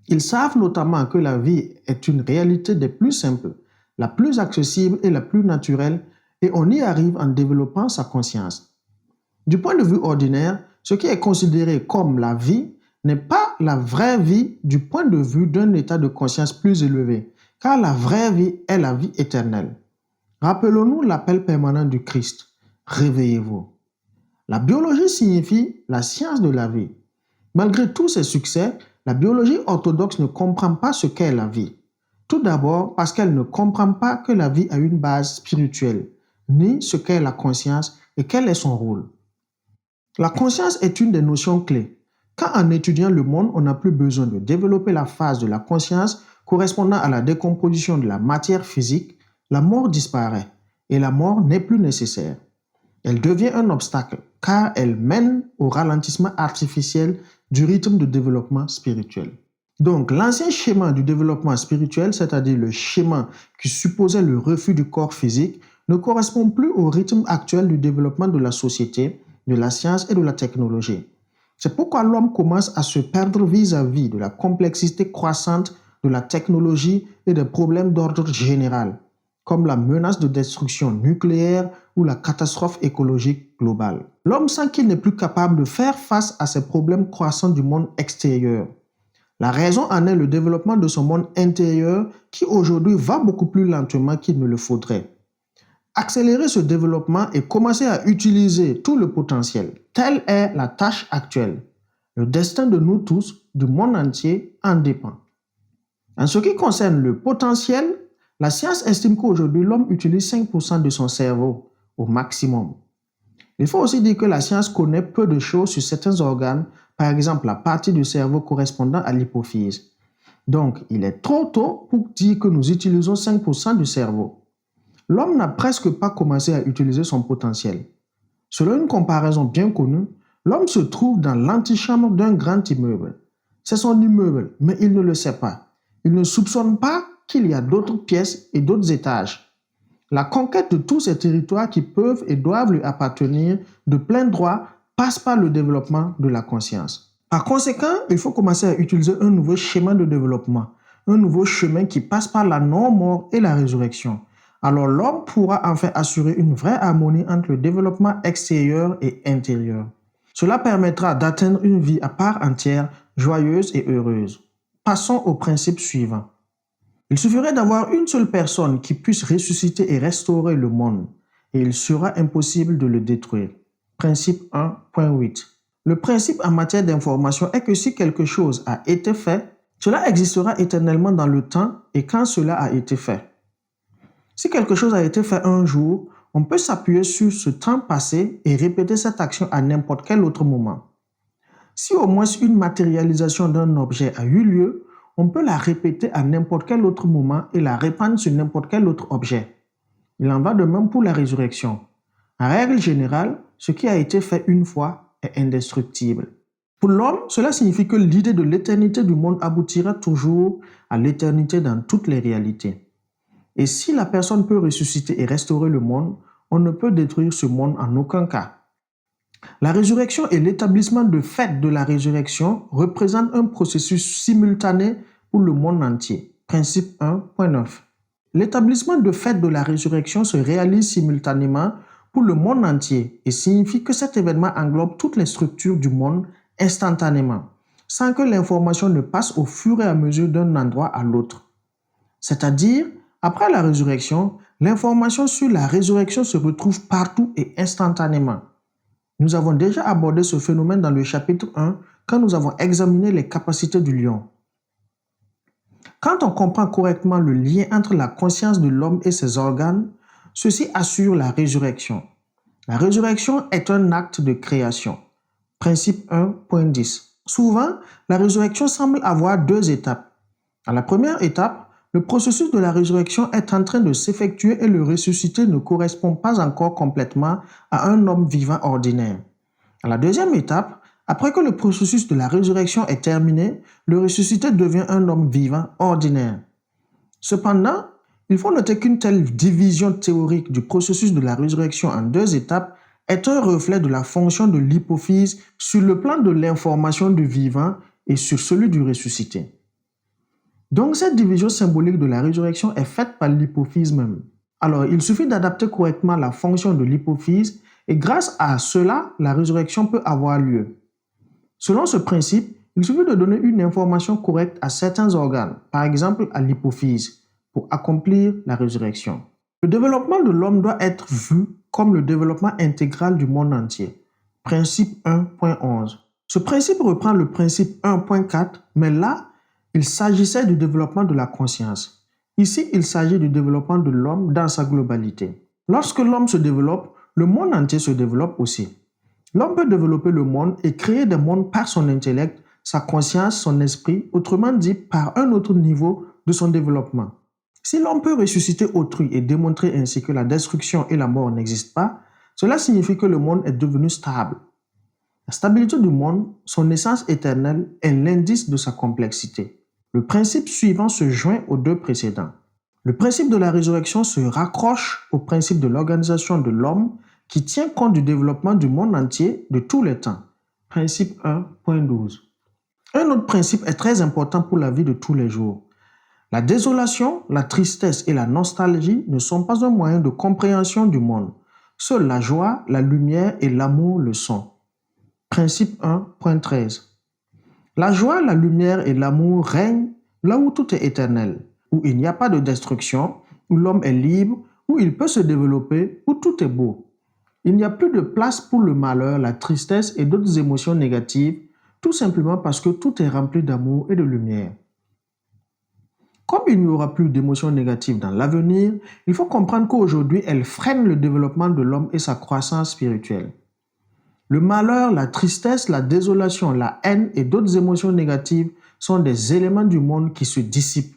Ils savent notamment que la vie est une réalité des plus simples, la plus accessible et la plus naturelle, et on y arrive en développant sa conscience. Du point de vue ordinaire, ce qui est considéré comme la vie n'est pas la vraie vie du point de vue d'un état de conscience plus élevé, car la vraie vie est la vie éternelle. Rappelons-nous l'appel permanent du Christ. Réveillez-vous. La biologie signifie la science de la vie. Malgré tous ses succès, la biologie orthodoxe ne comprend pas ce qu'est la vie. Tout d'abord parce qu'elle ne comprend pas que la vie a une base spirituelle, ni ce qu'est la conscience et quel est son rôle. La conscience est une des notions clés. Quand en étudiant le monde, on n'a plus besoin de développer la phase de la conscience correspondant à la décomposition de la matière physique, la mort disparaît et la mort n'est plus nécessaire. Elle devient un obstacle car elle mène au ralentissement artificiel du rythme de développement spirituel. Donc, l'ancien schéma du développement spirituel, c'est-à-dire le schéma qui supposait le refus du corps physique, ne correspond plus au rythme actuel du développement de la société, de la science et de la technologie. C'est pourquoi l'homme commence à se perdre vis-à-vis de la complexité croissante de la technologie et des problèmes d'ordre général, comme la menace de destruction nucléaire ou la catastrophe écologique globale. L'homme sent qu'il n'est plus capable de faire face à ces problèmes croissants du monde extérieur. La raison en est le développement de son monde intérieur qui aujourd'hui va beaucoup plus lentement qu'il ne le faudrait. Accélérer ce développement et commencer à utiliser tout le potentiel, telle est la tâche actuelle. Le destin de nous tous, du monde entier, en dépend. En ce qui concerne le potentiel, la science estime qu'aujourd'hui l'homme utilise 5% de son cerveau au maximum. Il faut aussi dire que la science connaît peu de choses sur certains organes, par exemple la partie du cerveau correspondant à l'hypophyse. Donc, il est trop tôt pour dire que nous utilisons 5% du cerveau. L'homme n'a presque pas commencé à utiliser son potentiel. Selon une comparaison bien connue, l'homme se trouve dans l'antichambre d'un grand immeuble. C'est son immeuble, mais il ne le sait pas. Il ne soupçonne pas qu'il y a d'autres pièces et d'autres étages. La conquête de tous ces territoires qui peuvent et doivent lui appartenir de plein droit passe par le développement de la conscience. Par conséquent, il faut commencer à utiliser un nouveau schéma de développement, un nouveau chemin qui passe par la non-mort et la résurrection. Alors l'homme pourra enfin assurer une vraie harmonie entre le développement extérieur et intérieur. Cela permettra d'atteindre une vie à part entière, joyeuse et heureuse. Passons au principe suivant. Il suffirait d'avoir une seule personne qui puisse ressusciter et restaurer le monde, et il sera impossible de le détruire. Principe 1.8. Le principe en matière d'information est que si quelque chose a été fait, cela existera éternellement dans le temps et quand cela a été fait. Si quelque chose a été fait un jour, on peut s'appuyer sur ce temps passé et répéter cette action à n'importe quel autre moment. Si au moins une matérialisation d'un objet a eu lieu, on peut la répéter à n'importe quel autre moment et la répandre sur n'importe quel autre objet. Il en va de même pour la résurrection. En règle générale, ce qui a été fait une fois est indestructible. Pour l'homme, cela signifie que l'idée de l'éternité du monde aboutira toujours à l'éternité dans toutes les réalités. Et si la personne peut ressusciter et restaurer le monde, on ne peut détruire ce monde en aucun cas. La résurrection et l'établissement de fait de la résurrection représentent un processus simultané pour le monde entier. Principe 1.9. L'établissement de fait de la résurrection se réalise simultanément pour le monde entier et signifie que cet événement englobe toutes les structures du monde instantanément, sans que l'information ne passe au fur et à mesure d'un endroit à l'autre. C'est-à-dire, après la résurrection, l'information sur la résurrection se retrouve partout et instantanément. Nous avons déjà abordé ce phénomène dans le chapitre 1 quand nous avons examiné les capacités du lion. Quand on comprend correctement le lien entre la conscience de l'homme et ses organes, ceci assure la résurrection. La résurrection est un acte de création. Principe 1.10. Souvent, la résurrection semble avoir deux étapes. À la première étape, le processus de la résurrection est en train de s'effectuer et le ressuscité ne correspond pas encore complètement à un homme vivant ordinaire. À la deuxième étape, après que le processus de la résurrection est terminé, le ressuscité devient un homme vivant ordinaire. Cependant, il faut noter qu'une telle division théorique du processus de la résurrection en deux étapes est un reflet de la fonction de l'hypophyse sur le plan de l'information du vivant et sur celui du ressuscité. Donc cette division symbolique de la résurrection est faite par l'hypophyse même. Alors il suffit d'adapter correctement la fonction de l'hypophyse et grâce à cela, la résurrection peut avoir lieu. Selon ce principe, il suffit de donner une information correcte à certains organes, par exemple à l'hypophyse, pour accomplir la résurrection. Le développement de l'homme doit être vu comme le développement intégral du monde entier. Principe 1.11. Ce principe reprend le principe 1.4, mais là, il s'agissait du développement de la conscience. Ici, il s'agit du développement de l'homme dans sa globalité. Lorsque l'homme se développe, le monde entier se développe aussi. L'homme peut développer le monde et créer des mondes par son intellect, sa conscience, son esprit, autrement dit par un autre niveau de son développement. Si l'homme peut ressusciter autrui et démontrer ainsi que la destruction et la mort n'existent pas, cela signifie que le monde est devenu stable. La stabilité du monde, son essence éternelle, est l'indice de sa complexité. Le principe suivant se joint aux deux précédents. Le principe de la résurrection se raccroche au principe de l'organisation de l'homme qui tient compte du développement du monde entier de tous les temps. Principe 1.12. Un autre principe est très important pour la vie de tous les jours. La désolation, la tristesse et la nostalgie ne sont pas un moyen de compréhension du monde. Seule la joie, la lumière et l'amour le sont. Principe 1.13. La joie, la lumière et l'amour règnent là où tout est éternel, où il n'y a pas de destruction, où l'homme est libre, où il peut se développer, où tout est beau. Il n'y a plus de place pour le malheur, la tristesse et d'autres émotions négatives, tout simplement parce que tout est rempli d'amour et de lumière. Comme il n'y aura plus d'émotions négatives dans l'avenir, il faut comprendre qu'aujourd'hui, elles freinent le développement de l'homme et sa croissance spirituelle. Le malheur, la tristesse, la désolation, la haine et d'autres émotions négatives sont des éléments du monde qui se dissipent.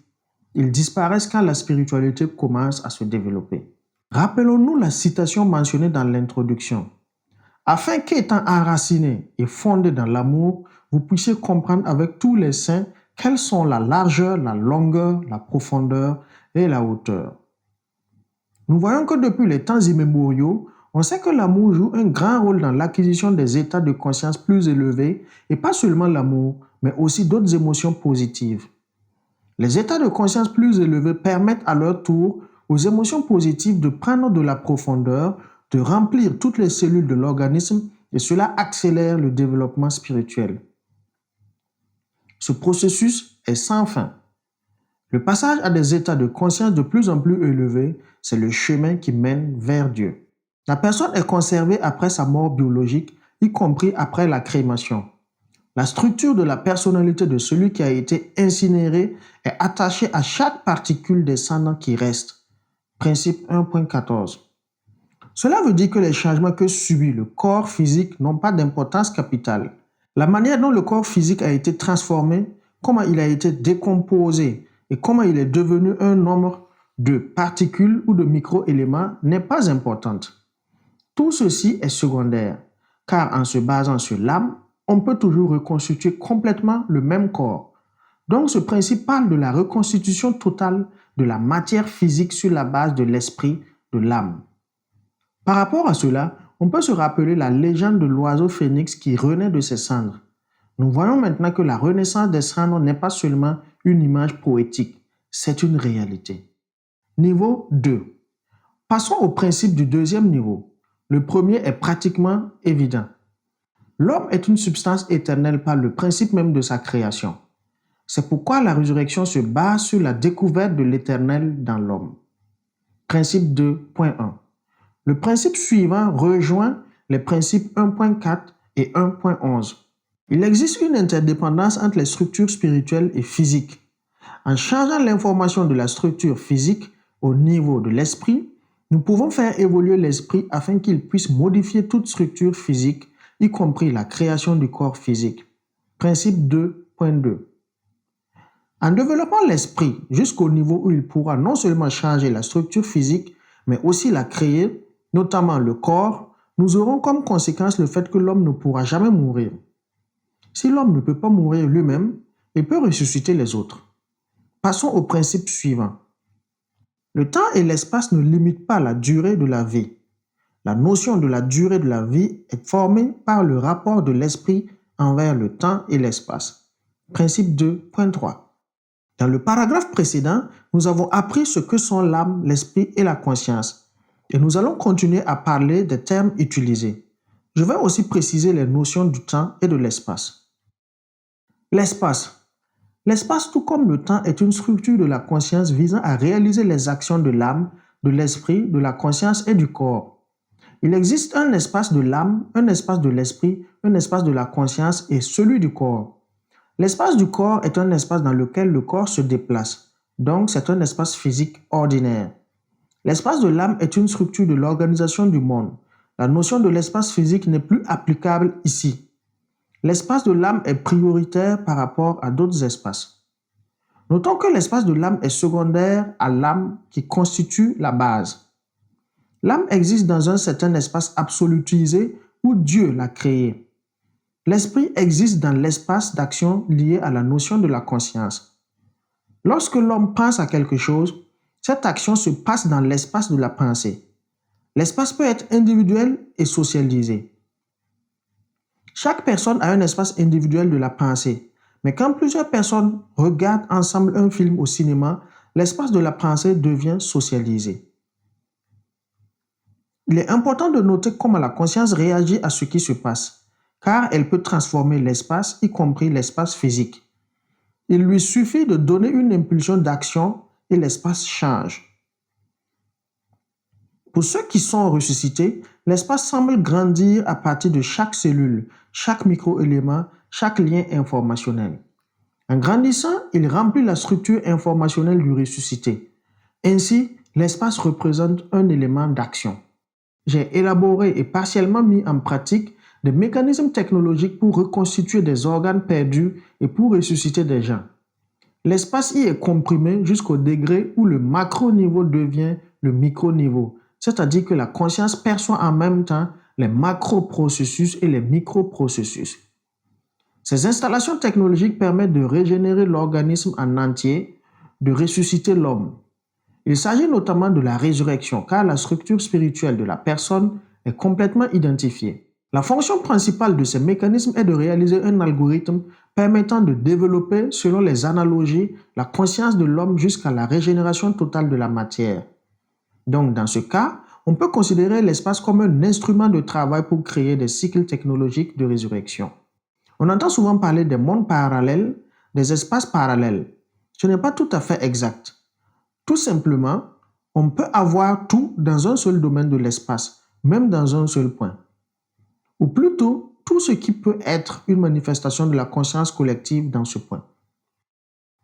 Ils disparaissent quand la spiritualité commence à se développer. Rappelons-nous la citation mentionnée dans l'introduction. Afin qu'étant enracinés et fondés dans l'amour, vous puissiez comprendre avec tous les saints quelles sont la largeur, la longueur, la profondeur et la hauteur. Nous voyons que depuis les temps immémoriaux, on sait que l'amour joue un grand rôle dans l'acquisition des états de conscience plus élevés et pas seulement l'amour, mais aussi d'autres émotions positives. Les états de conscience plus élevés permettent à leur tour aux émotions positives de prendre de la profondeur, de remplir toutes les cellules de l'organisme et cela accélère le développement spirituel. Ce processus est sans fin. Le passage à des états de conscience de plus en plus élevés, c'est le chemin qui mène vers Dieu. La personne est conservée après sa mort biologique, y compris après la crémation. La structure de la personnalité de celui qui a été incinéré est attachée à chaque particule des cendres qui reste. Principe 1.14. Cela veut dire que les changements que subit le corps physique n'ont pas d'importance capitale. La manière dont le corps physique a été transformé, comment il a été décomposé et comment il est devenu un nombre de particules ou de micro-éléments n'est pas importante. Tout ceci est secondaire, car en se basant sur l'âme, on peut toujours reconstituer complètement le même corps. Donc ce principe parle de la reconstitution totale de la matière physique sur la base de l'esprit, de l'âme. Par rapport à cela, on peut se rappeler la légende de l'oiseau phénix qui renaît de ses cendres. Nous voyons maintenant que la renaissance des cendres n'est pas seulement une image poétique, c'est une réalité. Niveau 2. Passons au principe du deuxième niveau. Le premier est pratiquement évident. L'homme est une substance éternelle par le principe même de sa création. C'est pourquoi la résurrection se base sur la découverte de l'éternel dans l'homme. Principe 2.1. Le principe suivant rejoint les principes 1.4 et 1.11. Il existe une interdépendance entre les structures spirituelles et physiques. En changeant l'information de la structure physique au niveau de l'esprit, nous pouvons faire évoluer l'esprit afin qu'il puisse modifier toute structure physique, y compris la création du corps physique. Principe 2.2. En développant l'esprit jusqu'au niveau où il pourra non seulement changer la structure physique, mais aussi la créer, notamment le corps, nous aurons comme conséquence le fait que l'homme ne pourra jamais mourir. Si l'homme ne peut pas mourir lui-même, il peut ressusciter les autres. Passons au principe suivant. Le temps et l'espace ne limitent pas la durée de la vie. La notion de la durée de la vie est formée par le rapport de l'esprit envers le temps et l'espace. Principe 2.3. Dans le paragraphe précédent, nous avons appris ce que sont l'âme, l'esprit et la conscience. Et nous allons continuer à parler des termes utilisés. Je vais aussi préciser les notions du temps et de l'espace. L'espace. L'espace, tout comme le temps, est une structure de la conscience visant à réaliser les actions de l'âme, de l'esprit, de la conscience et du corps. Il existe un espace de l'âme, un espace de l'esprit, un espace de la conscience et celui du corps. L'espace du corps est un espace dans lequel le corps se déplace, donc c'est un espace physique ordinaire. L'espace de l'âme est une structure de l'organisation du monde. La notion de l'espace physique n'est plus applicable ici. L'espace de l'âme est prioritaire par rapport à d'autres espaces. Notons que l'espace de l'âme est secondaire à l'âme qui constitue la base. L'âme existe dans un certain espace absolutisé où Dieu l'a créé. L'esprit existe dans l'espace d'action lié à la notion de la conscience. Lorsque l'homme pense à quelque chose, cette action se passe dans l'espace de la pensée. L'espace peut être individuel et socialisé. Chaque personne a un espace individuel de la pensée, mais quand plusieurs personnes regardent ensemble un film au cinéma, l'espace de la pensée devient socialisé. Il est important de noter comment la conscience réagit à ce qui se passe, car elle peut transformer l'espace, y compris l'espace physique. Il lui suffit de donner une impulsion d'action et l'espace change. Pour ceux qui sont ressuscités, l'espace semble grandir à partir de chaque cellule, chaque microélément, chaque lien informationnel. En grandissant, il remplit la structure informationnelle du ressuscité. Ainsi, l'espace représente un élément d'action. J'ai élaboré et partiellement mis en pratique des mécanismes technologiques pour reconstituer des organes perdus et pour ressusciter des gens. L'espace y est comprimé jusqu'au degré où le macro-niveau devient le micro-niveau, c'est-à-dire que la conscience perçoit en même temps les macro-processus et les micro-processus. Ces installations technologiques permettent de régénérer l'organisme en entier, de ressusciter l'homme. Il s'agit notamment de la résurrection, car la structure spirituelle de la personne est complètement identifiée. La fonction principale de ces mécanismes est de réaliser un algorithme permettant de développer, selon les analogies, la conscience de l'homme jusqu'à la régénération totale de la matière. Donc, dans ce cas, on peut considérer l'espace comme un instrument de travail pour créer des cycles technologiques de résurrection. On entend souvent parler des mondes parallèles, des espaces parallèles. Ce n'est pas tout à fait exact. Tout simplement, on peut avoir tout dans un seul domaine de l'espace, même dans un seul point. Ou plutôt, tout ce qui peut être une manifestation de la conscience collective dans ce point.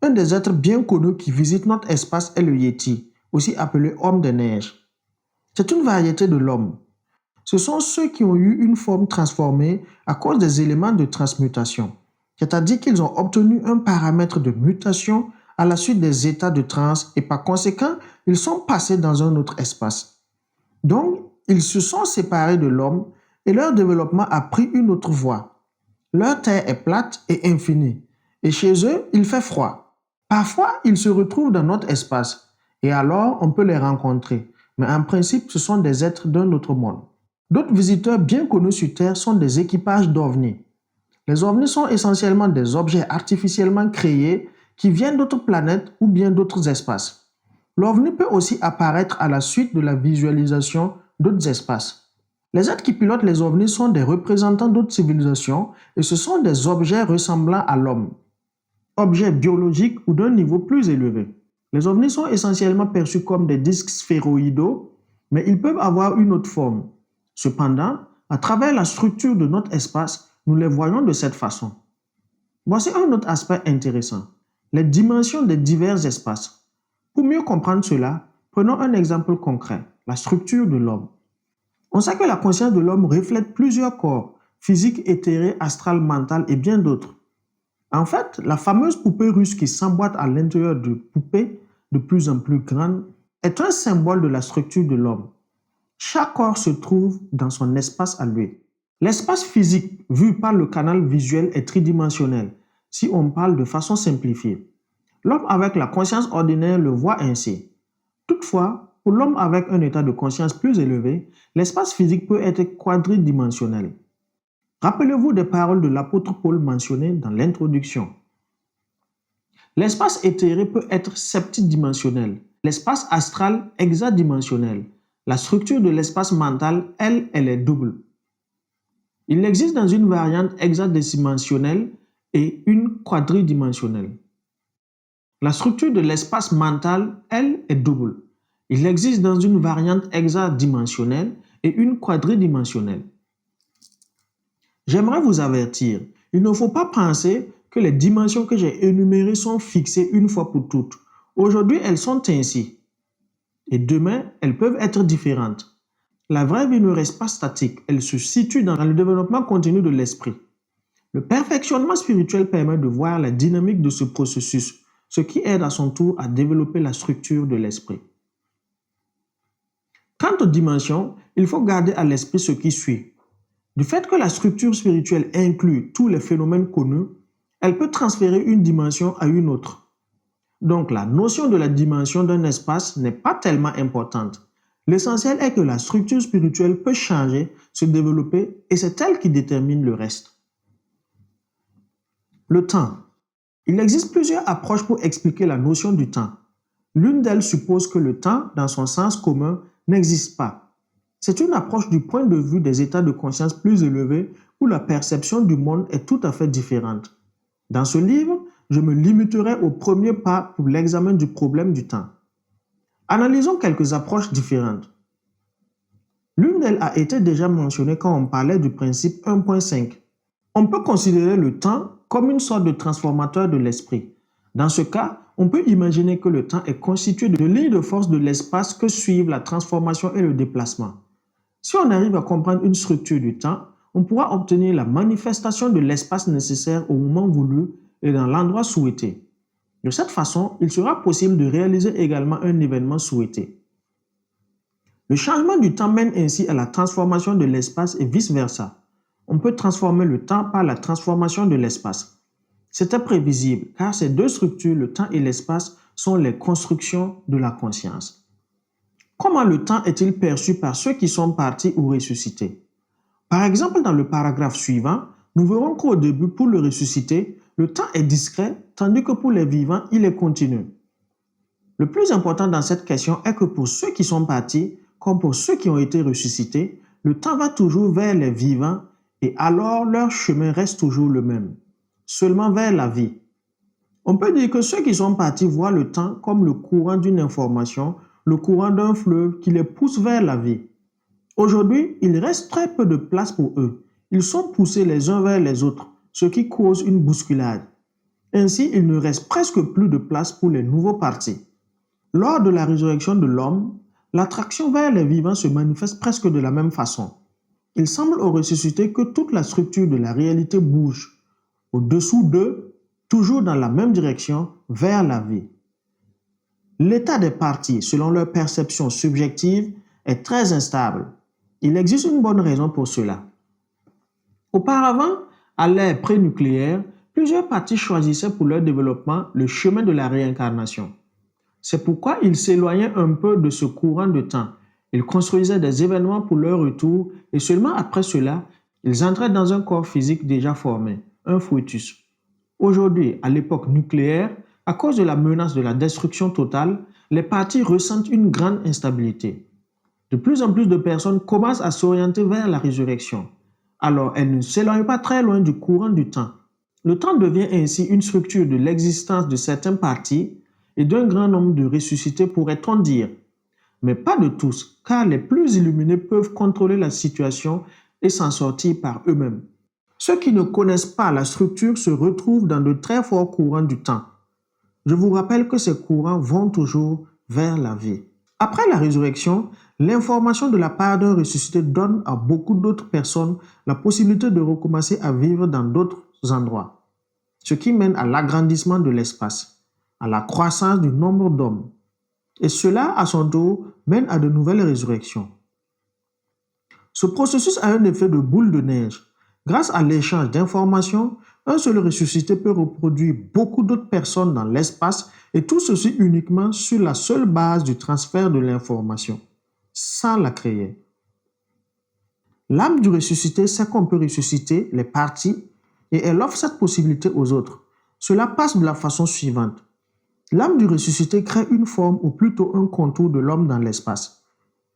Un des êtres bien connus qui visite notre espace est le Yéti, aussi appelé homme des neiges. C'est une variété de l'homme. Ce sont ceux qui ont eu une forme transformée à cause des éléments de transmutation, c'est-à-dire qu'ils ont obtenu un paramètre de mutation à la suite des états de transe et par conséquent, ils sont passés dans un autre espace. Donc, ils se sont séparés de l'homme et leur développement a pris une autre voie. Leur terre est plate et infinie et chez eux, il fait froid. Parfois, ils se retrouvent dans notre espace et alors on peut les rencontrer, mais en principe, ce sont des êtres d'un autre monde. D'autres visiteurs bien connus sur Terre sont des équipages d'ovnis. Les ovnis sont essentiellement des objets artificiellement créés qui viennent d'autres planètes ou bien d'autres espaces. L'OVNI peut aussi apparaître à la suite de la visualisation d'autres espaces. Les êtres qui pilotent les ovnis sont des représentants d'autres civilisations et ce sont des objets ressemblant à l'homme, objets biologiques ou d'un niveau plus élevé. Les ovnis sont essentiellement perçus comme des disques sphéroïdaux, mais ils peuvent avoir une autre forme. Cependant, à travers la structure de notre espace, nous les voyons de cette façon. Voici un autre aspect intéressant, les dimensions des divers espaces. Pour mieux comprendre cela, prenons un exemple concret, la structure de l'homme. On sait que la conscience de l'homme reflète plusieurs corps, physique, éthéré, astral, mental et bien d'autres. En fait, la fameuse poupée russe qui s'emboîte à l'intérieur de poupées de plus en plus grandes est un symbole de la structure de l'homme. Chaque corps se trouve dans son espace à lui. L'espace physique vu par le canal visuel est tridimensionnel, si on parle de façon simplifiée. L'homme avec la conscience ordinaire le voit ainsi. Toutefois, Pour l'homme avec un état de conscience plus élevé, l'espace physique peut être quadridimensionnel. Rappelez-vous des paroles de l'apôtre Paul mentionnées dans l'introduction. L'espace éthéré peut être septidimensionnel, l'espace astral hexadimensionnel. La structure de l'espace mental, elle est double. Il existe dans une variante hexadimensionnelle et une quadridimensionnelle. La structure de l'espace mental, elle, est double. Il existe dans une variante hexadimensionnelle et une quadridimensionnelle. J'aimerais vous avertir, il ne faut pas penser que les dimensions que j'ai énumérées sont fixées une fois pour toutes. Aujourd'hui, elles sont ainsi. Et demain, elles peuvent être différentes. La vraie vie ne reste pas statique, elle se situe dans le développement continu de l'esprit. Le perfectionnement spirituel permet de voir la dynamique de ce processus, ce qui aide à son tour à développer la structure de l'esprit. Quant aux dimensions, il faut garder à l'esprit ce qui suit. Du fait que la structure spirituelle inclut tous les phénomènes connus, elle peut transférer une dimension à une autre. Donc la notion de la dimension d'un espace n'est pas tellement importante. L'essentiel est que la structure spirituelle peut changer, se développer et c'est elle qui détermine le reste. Le temps. Il existe plusieurs approches pour expliquer la notion du temps. L'une d'elles suppose que le temps, dans son sens commun, n'existe pas. C'est une approche du point de vue des états de conscience plus élevés où la perception du monde est tout à fait différente. Dans ce livre, je me limiterai au premier pas pour l'examen du problème du temps. Analysons quelques approches différentes. L'une d'elles a été déjà mentionnée quand on parlait du principe 1.5. On peut considérer le temps comme une sorte de transformateur de l'esprit. Dans ce cas, on peut imaginer que le temps est constitué de lignes de force de l'espace que suivent la transformation et le déplacement. Si on arrive à comprendre une structure du temps, on pourra obtenir la manifestation de l'espace nécessaire au moment voulu et dans l'endroit souhaité. De cette façon, il sera possible de réaliser également un événement souhaité. Le changement du temps mène ainsi à la transformation de l'espace et vice-versa. On peut transformer le temps par la transformation de l'espace. C'était prévisible car ces deux structures, le temps et l'espace, sont les constructions de la conscience. Comment le temps est-il perçu par ceux qui sont partis ou ressuscités? Par exemple, dans le paragraphe suivant, nous verrons qu'au début, pour le ressuscité, le temps est discret, tandis que pour les vivants, il est continu. Le plus important dans cette question est que pour ceux qui sont partis, comme pour ceux qui ont été ressuscités, le temps va toujours vers les vivants et alors leur chemin reste toujours le même, seulement vers la vie. On peut dire que ceux qui sont partis voient le temps comme le courant d'une information, le courant d'un fleuve qui les pousse vers la vie. Aujourd'hui, il reste très peu de place pour eux. Ils sont poussés les uns vers les autres, ce qui cause une bousculade. Ainsi, il ne reste presque plus de place pour les nouveaux partis. Lors de la résurrection de l'homme, l'attraction vers les vivants se manifeste presque de la même façon. Il semble aux ressuscités que toute la structure de la réalité bouge, au-dessous d'eux, toujours dans la même direction, vers la vie. L'état des partis, selon leur perception subjective, est très instable. Il existe une bonne raison pour cela. Auparavant, à l'ère prénucléaire, plusieurs partis choisissaient pour leur développement le chemin de la réincarnation. C'est pourquoi ils s'éloignaient un peu de ce courant de temps. Ils construisaient des événements pour leur retour et seulement après cela, ils entraient dans un corps physique déjà formé, un foetus. Aujourd'hui, à l'époque nucléaire, à cause de la menace de la destruction totale, les partis ressentent une grande instabilité. De plus en plus de personnes commencent à s'orienter vers la résurrection. Alors, elles ne s'éloignent pas très loin du courant du temps. Le temps devient ainsi une structure de l'existence de certains partis et d'un grand nombre de ressuscités, pourrait-on dire. Mais pas de tous, car les plus illuminés peuvent contrôler la situation et s'en sortir par eux-mêmes. Ceux qui ne connaissent pas la structure se retrouvent dans de très forts courants du temps. Je vous rappelle que ces courants vont toujours vers la vie. Après la résurrection, l'information de la part d'un ressuscité donne à beaucoup d'autres personnes la possibilité de recommencer à vivre dans d'autres endroits, ce qui mène à l'agrandissement de l'espace, à la croissance du nombre d'hommes. Et cela, à son tour, mène à de nouvelles résurrections. Ce processus a un effet de boule de neige. Grâce à l'échange d'informations, Un seul ressuscité peut reproduire beaucoup d'autres personnes dans l'espace et tout ceci uniquement sur la seule base du transfert de l'information, sans la créer. L'âme du ressuscité sait qu'on peut ressusciter les parties et elle offre cette possibilité aux autres. Cela passe de la façon suivante. L'âme du ressuscité crée une forme ou plutôt un contour de l'homme dans l'espace.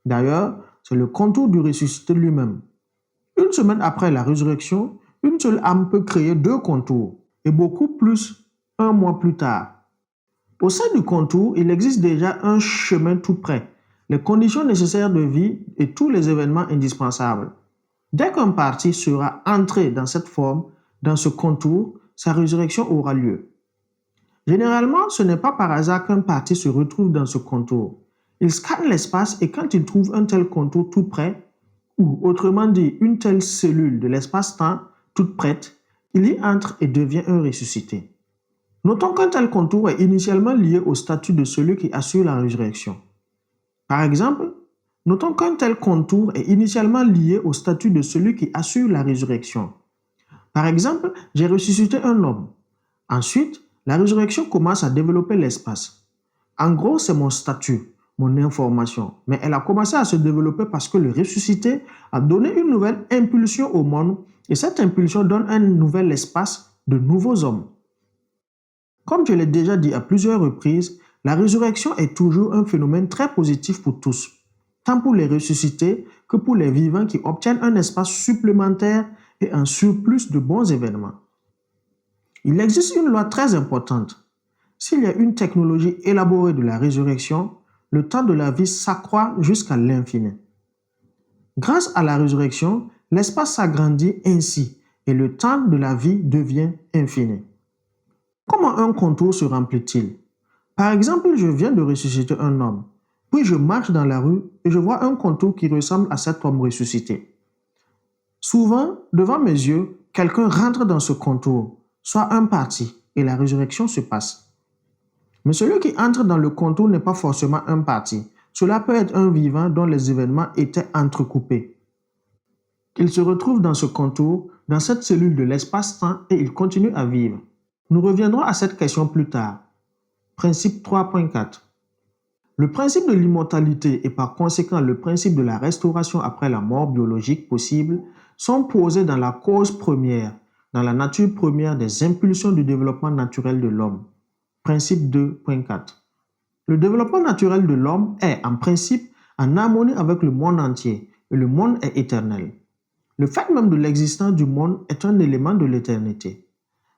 D'ailleurs, c'est le contour du ressuscité lui-même. Une semaine après la résurrection, une seule âme peut créer 2 contours et beaucoup plus un mois plus tard. Au sein du contour, il existe déjà un chemin tout prêt, les conditions nécessaires de vie et tous les événements indispensables. Dès qu'un parti sera entré dans cette forme, dans ce contour, sa résurrection aura lieu. Généralement, ce n'est pas par hasard qu'un parti se retrouve dans ce contour. Il scanne l'espace et quand il trouve un tel contour tout prêt, ou autrement dit une telle cellule de l'espace-temps toute prête, il y entre et devient un ressuscité. Notons qu'un tel contour est initialement lié au statut de celui qui assure la résurrection. Par exemple, notons qu'un tel contour est initialement lié au statut de celui qui assure la résurrection. Par exemple, j'ai ressuscité un homme. Ensuite, la résurrection commence à développer l'espace. En gros, c'est mon statut, mon information. Mais elle a commencé à se développer parce que le ressuscité a donné une nouvelle impulsion au monde et cette impulsion donne un nouvel espace de nouveaux hommes. Comme je l'ai déjà dit à plusieurs reprises, la résurrection est toujours un phénomène très positif pour tous, tant pour les ressuscités que pour les vivants qui obtiennent un espace supplémentaire et un surplus de bons événements. Il existe une loi très importante. S'il y a une technologie élaborée de la résurrection, le temps de la vie s'accroît jusqu'à l'infini. Grâce à la résurrection, l'espace s'agrandit ainsi et le temps de la vie devient infini. Comment un contour se remplit-il? Par exemple, je viens de ressusciter un homme, puis je marche dans la rue et je vois un contour qui ressemble à cet homme ressuscité. Souvent, devant mes yeux, quelqu'un rentre dans ce contour, soit un parti, et la résurrection se passe. Mais celui qui entre dans le contour n'est pas forcément un parti. Cela peut être un vivant dont les événements étaient entrecoupés. Il se retrouve dans ce contour, dans cette cellule de l'espace-temps et il continue à vivre. Nous reviendrons à cette question plus tard. Principe 3.4. Le principe de l'immortalité et par conséquent le principe de la restauration après la mort biologique possible sont posés dans la cause première, dans la nature première des impulsions du développement naturel de l'homme. Principe 2.4. Le développement naturel de l'homme est, en principe, en harmonie avec le monde entier et le monde est éternel. Le fait même de l'existence du monde est un élément de l'éternité.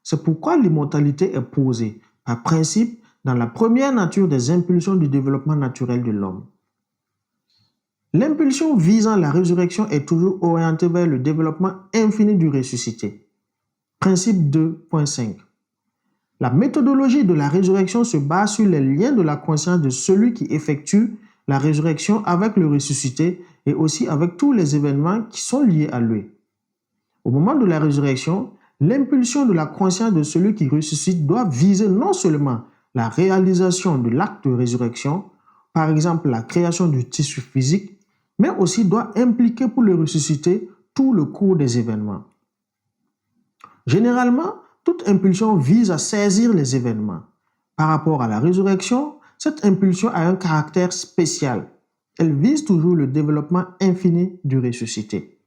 C'est pourquoi l'immortalité est posée, par principe, dans la première nature des impulsions du développement naturel de l'homme. L'impulsion visant la résurrection est toujours orientée vers le développement infini du ressuscité. Principe 2.5. La méthodologie de la résurrection se base sur les liens de la conscience de celui qui effectue la résurrection avec le ressuscité et aussi avec tous les événements qui sont liés à lui. Au moment de la résurrection, l'impulsion de la conscience de celui qui ressuscite doit viser non seulement la réalisation de l'acte de résurrection, par exemple la création du tissu physique, mais aussi doit impliquer pour le ressuscité tout le cours des événements. Généralement, toute impulsion vise à saisir les événements. Par rapport à la résurrection, cette impulsion a un caractère spécial. Elle vise toujours le développement infini du ressuscité.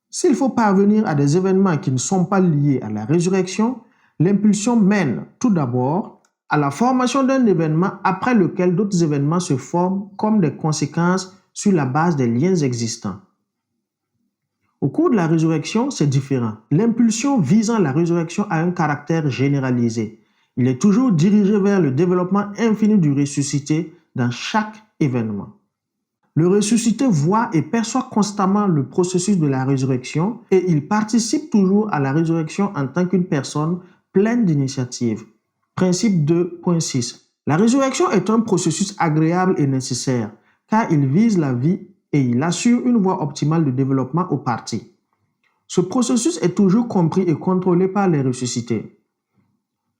S'il faut parvenir à des événements qui ne sont pas liés à la résurrection, l'impulsion mène tout d'abord à la formation d'un événement après lequel d'autres événements se forment comme des conséquences sur la base des liens existants. Au cours de la résurrection, c'est différent. L'impulsion visant la résurrection a un caractère généralisé. Il est toujours dirigé vers le développement infini du ressuscité dans chaque événement. Le ressuscité voit et perçoit constamment le processus de la résurrection et il participe toujours à la résurrection en tant qu'une personne pleine d'initiative. Principe 2.6. La résurrection est un processus agréable et nécessaire car il vise la vie et il assure une voie optimale de développement aux parties. Ce processus est toujours compris et contrôlé par les ressuscités.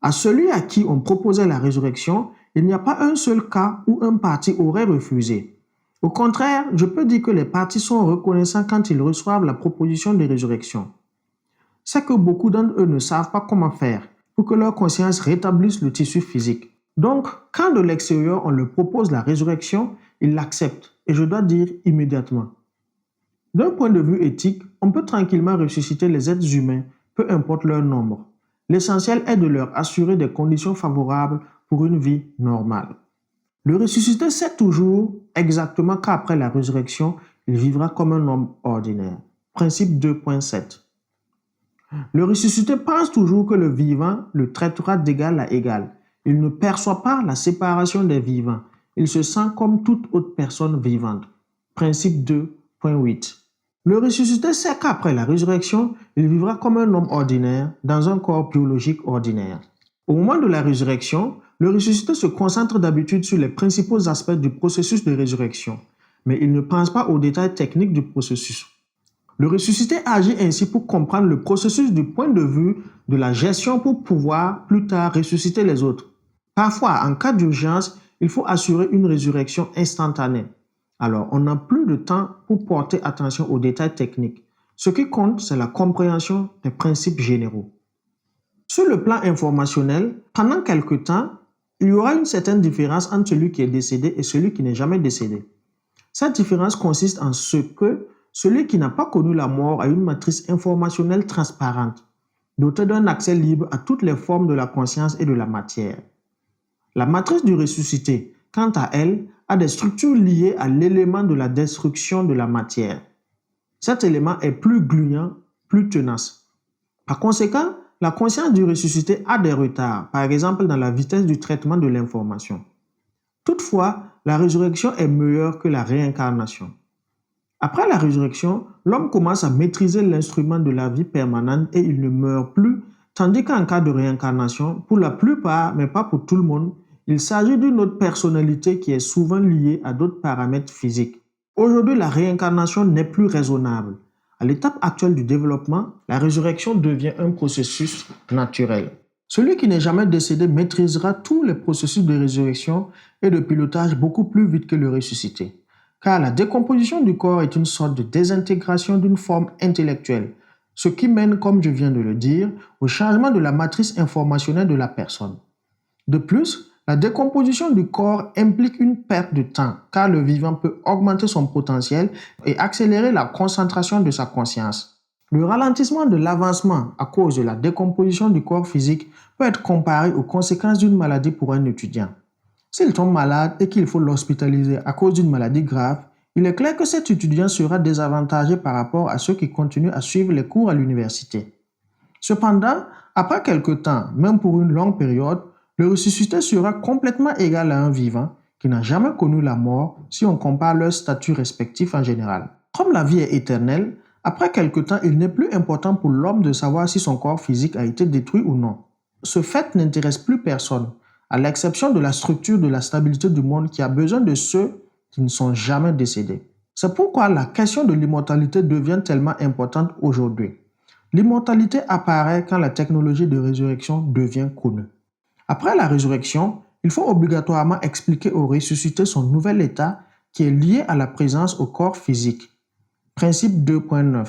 À celui à qui on proposait la résurrection, il n'y a pas un seul cas où un parti aurait refusé. Au contraire, je peux dire que les partis sont reconnaissants quand ils reçoivent la proposition de résurrection. c'est que beaucoup d'entre eux ne savent pas comment faire pour que leur conscience rétablisse le tissu physique. Donc, quand de l'extérieur on leur propose la résurrection, ils l'acceptent, et je dois dire immédiatement. D'un point de vue éthique, on peut tranquillement ressusciter les êtres humains, peu importe leur nombre. L'essentiel est de leur assurer des conditions favorables pour une vie normale. Le ressuscité sait toujours exactement qu'après la résurrection, il vivra comme un homme ordinaire. Principe 2.7. Le ressuscité pense toujours que le vivant le traitera d'égal à égal. Il ne perçoit pas la séparation des vivants. Il se sent comme toute autre personne vivante. Principe 2.8. Le ressuscité sait qu'après la résurrection, il vivra comme un homme ordinaire dans un corps biologique ordinaire. Au moment de la résurrection, le ressuscité se concentre d'habitude sur les principaux aspects du processus de résurrection, mais il ne pense pas aux détails techniques du processus. Le ressuscité agit ainsi pour comprendre le processus du point de vue de la gestion pour pouvoir plus tard ressusciter les autres. Parfois, en cas d'urgence, il faut assurer une résurrection instantanée. Alors, on n'a plus de temps pour porter attention aux détails techniques. Ce qui compte, c'est la compréhension des principes généraux. Sur le plan informationnel, pendant quelque temps, il y aura une certaine différence entre celui qui est décédé et celui qui n'est jamais décédé. Cette différence consiste en ce que celui qui n'a pas connu la mort a une matrice informationnelle transparente, dotée d'un accès libre à toutes les formes de la conscience et de la matière. La matrice du ressuscité, quant à elle, a des structures liées à l'élément de la destruction de la matière. Cet élément est plus gluant, plus tenace. Par conséquent, la conscience du ressuscité a des retards, par exemple dans la vitesse du traitement de l'information. Toutefois, la résurrection est meilleure que la réincarnation. Après la résurrection, l'homme commence à maîtriser l'instrument de la vie permanente et il ne meurt plus, tandis qu'en cas de réincarnation, pour la plupart, mais pas pour tout le monde, il s'agit d'une autre personnalité qui est souvent liée à d'autres paramètres physiques. Aujourd'hui, la réincarnation n'est plus raisonnable. À l'étape actuelle du développement, la résurrection devient un processus naturel. Celui qui n'est jamais décédé maîtrisera tous les processus de résurrection et de pilotage beaucoup plus vite que le ressuscité. Car la décomposition du corps est une sorte de désintégration d'une forme intellectuelle, ce qui mène, comme je viens de le dire, au changement de la matrice informationnelle de la personne. De plus, la décomposition du corps implique une perte de temps, car le vivant peut augmenter son potentiel et accélérer la concentration de sa conscience. Le ralentissement de l'avancement à cause de la décomposition du corps physique peut être comparé aux conséquences d'une maladie pour un étudiant. S'il tombe malade et qu'il faut l'hospitaliser à cause d'une maladie grave, il est clair que cet étudiant sera désavantagé par rapport à ceux qui continuent à suivre les cours à l'université. Cependant, après quelque temps, même pour une longue période, le ressuscité sera complètement égal à un vivant qui n'a jamais connu la mort si on compare leurs statuts respectifs en général. Comme la vie est éternelle, après quelque temps, il n'est plus important pour l'homme de savoir si son corps physique a été détruit ou non. Ce fait n'intéresse plus personne, à l'exception de la structure de la stabilité du monde qui a besoin de ceux qui ne sont jamais décédés. C'est pourquoi la question de l'immortalité devient tellement importante aujourd'hui. L'immortalité apparaît quand la technologie de résurrection devient connue. Après la résurrection, il faut obligatoirement expliquer au ressuscité son nouvel état qui est lié à la présence au corps physique. Principe 2.9.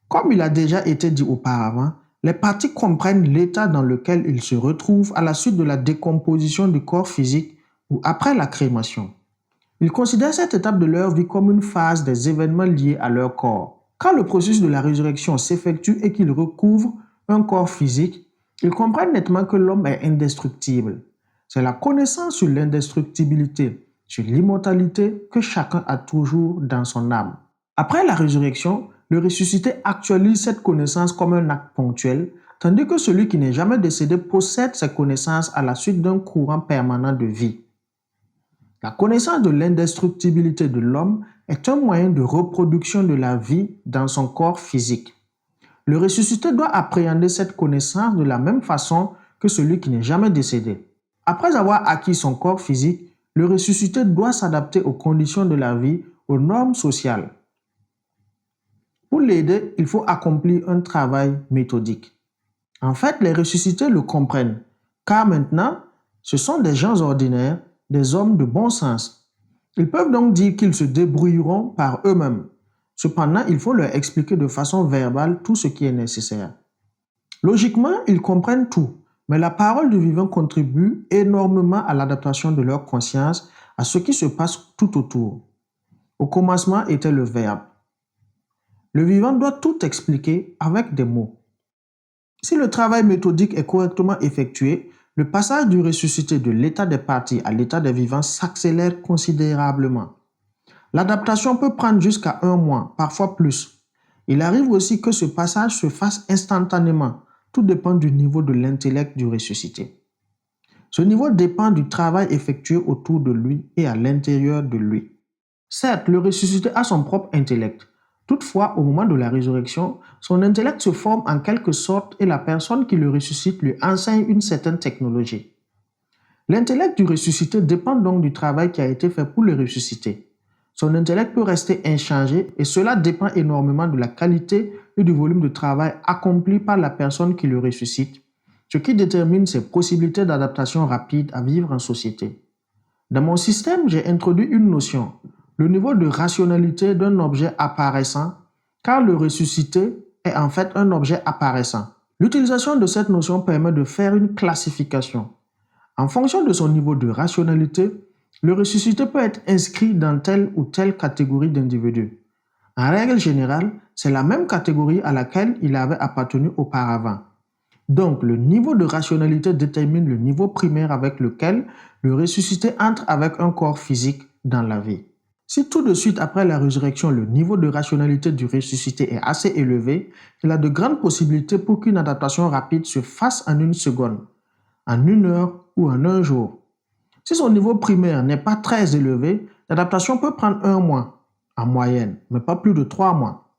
Comme il a déjà été dit auparavant, les parties comprennent l'état dans lequel ils se retrouvent à la suite de la décomposition du corps physique ou après la crémation. Ils considèrent cette étape de leur vie comme une phase des événements liés à leur corps. Quand le processus de la résurrection s'effectue et qu'ils recouvrent un corps physique, ils comprennent nettement que l'homme est indestructible. C'est la connaissance sur l'indestructibilité, sur l'immortalité que chacun a toujours dans son âme. Après la résurrection, le ressuscité actualise cette connaissance comme un acte ponctuel, tandis que celui qui n'est jamais décédé possède ces connaissances à la suite d'un courant permanent de vie. La connaissance de l'indestructibilité de l'homme est un moyen de reproduction de la vie dans son corps physique. Le ressuscité doit appréhender cette connaissance de la même façon que celui qui n'est jamais décédé. Après avoir acquis son corps physique, le ressuscité doit s'adapter aux conditions de la vie, aux normes sociales. Pour l'aider, il faut accomplir un travail méthodique. En fait, les ressuscités le comprennent, car maintenant, ce sont des gens ordinaires, des hommes de bon sens. Ils peuvent donc dire qu'ils se débrouilleront par eux-mêmes. Cependant, il faut leur expliquer de façon verbale tout ce qui est nécessaire. Logiquement, ils comprennent tout, mais la parole du vivant contribue énormément à l'adaptation de leur conscience à ce qui se passe tout autour. Au commencement était le Verbe. Le vivant doit tout expliquer avec des mots. Si le travail méthodique est correctement effectué, le passage du ressuscité de l'état des parties à l'état des vivants s'accélère considérablement. L'adaptation peut prendre jusqu'à 1 mois, parfois plus. Il arrive aussi que ce passage se fasse instantanément. Tout dépend du niveau de l'intellect du ressuscité. Ce niveau dépend du travail effectué autour de lui et à l'intérieur de lui. Certes, le ressuscité a son propre intellect. Toutefois, au moment de la résurrection, son intellect se forme en quelque sorte et la personne qui le ressuscite lui enseigne une certaine technologie. L'intellect du ressuscité dépend donc du travail qui a été fait pour le ressusciter. Son intellect peut rester inchangé et cela dépend énormément de la qualité et du volume de travail accompli par la personne qui le ressuscite, ce qui détermine ses possibilités d'adaptation rapide à vivre en société. Dans mon système, j'ai introduit une notion, le niveau de rationalité d'un objet apparaissant, car le ressuscité est en fait un objet apparaissant. L'utilisation de cette notion permet de faire une classification. En fonction de son niveau de rationalité, le ressuscité peut être inscrit dans telle ou telle catégorie d'individus. En règle générale, c'est la même catégorie à laquelle il avait appartenu auparavant. Donc, le niveau de rationalité détermine le niveau primaire avec lequel le ressuscité entre avec un corps physique dans la vie. Si tout de suite après la résurrection, le niveau de rationalité du ressuscité est assez élevé, il a de grandes possibilités pour qu'une adaptation rapide se fasse en 1 seconde, en 1 heure ou en 1 jour. Si son niveau primaire n'est pas très élevé, l'adaptation peut prendre 1 mois, en moyenne, mais pas plus de 3 mois.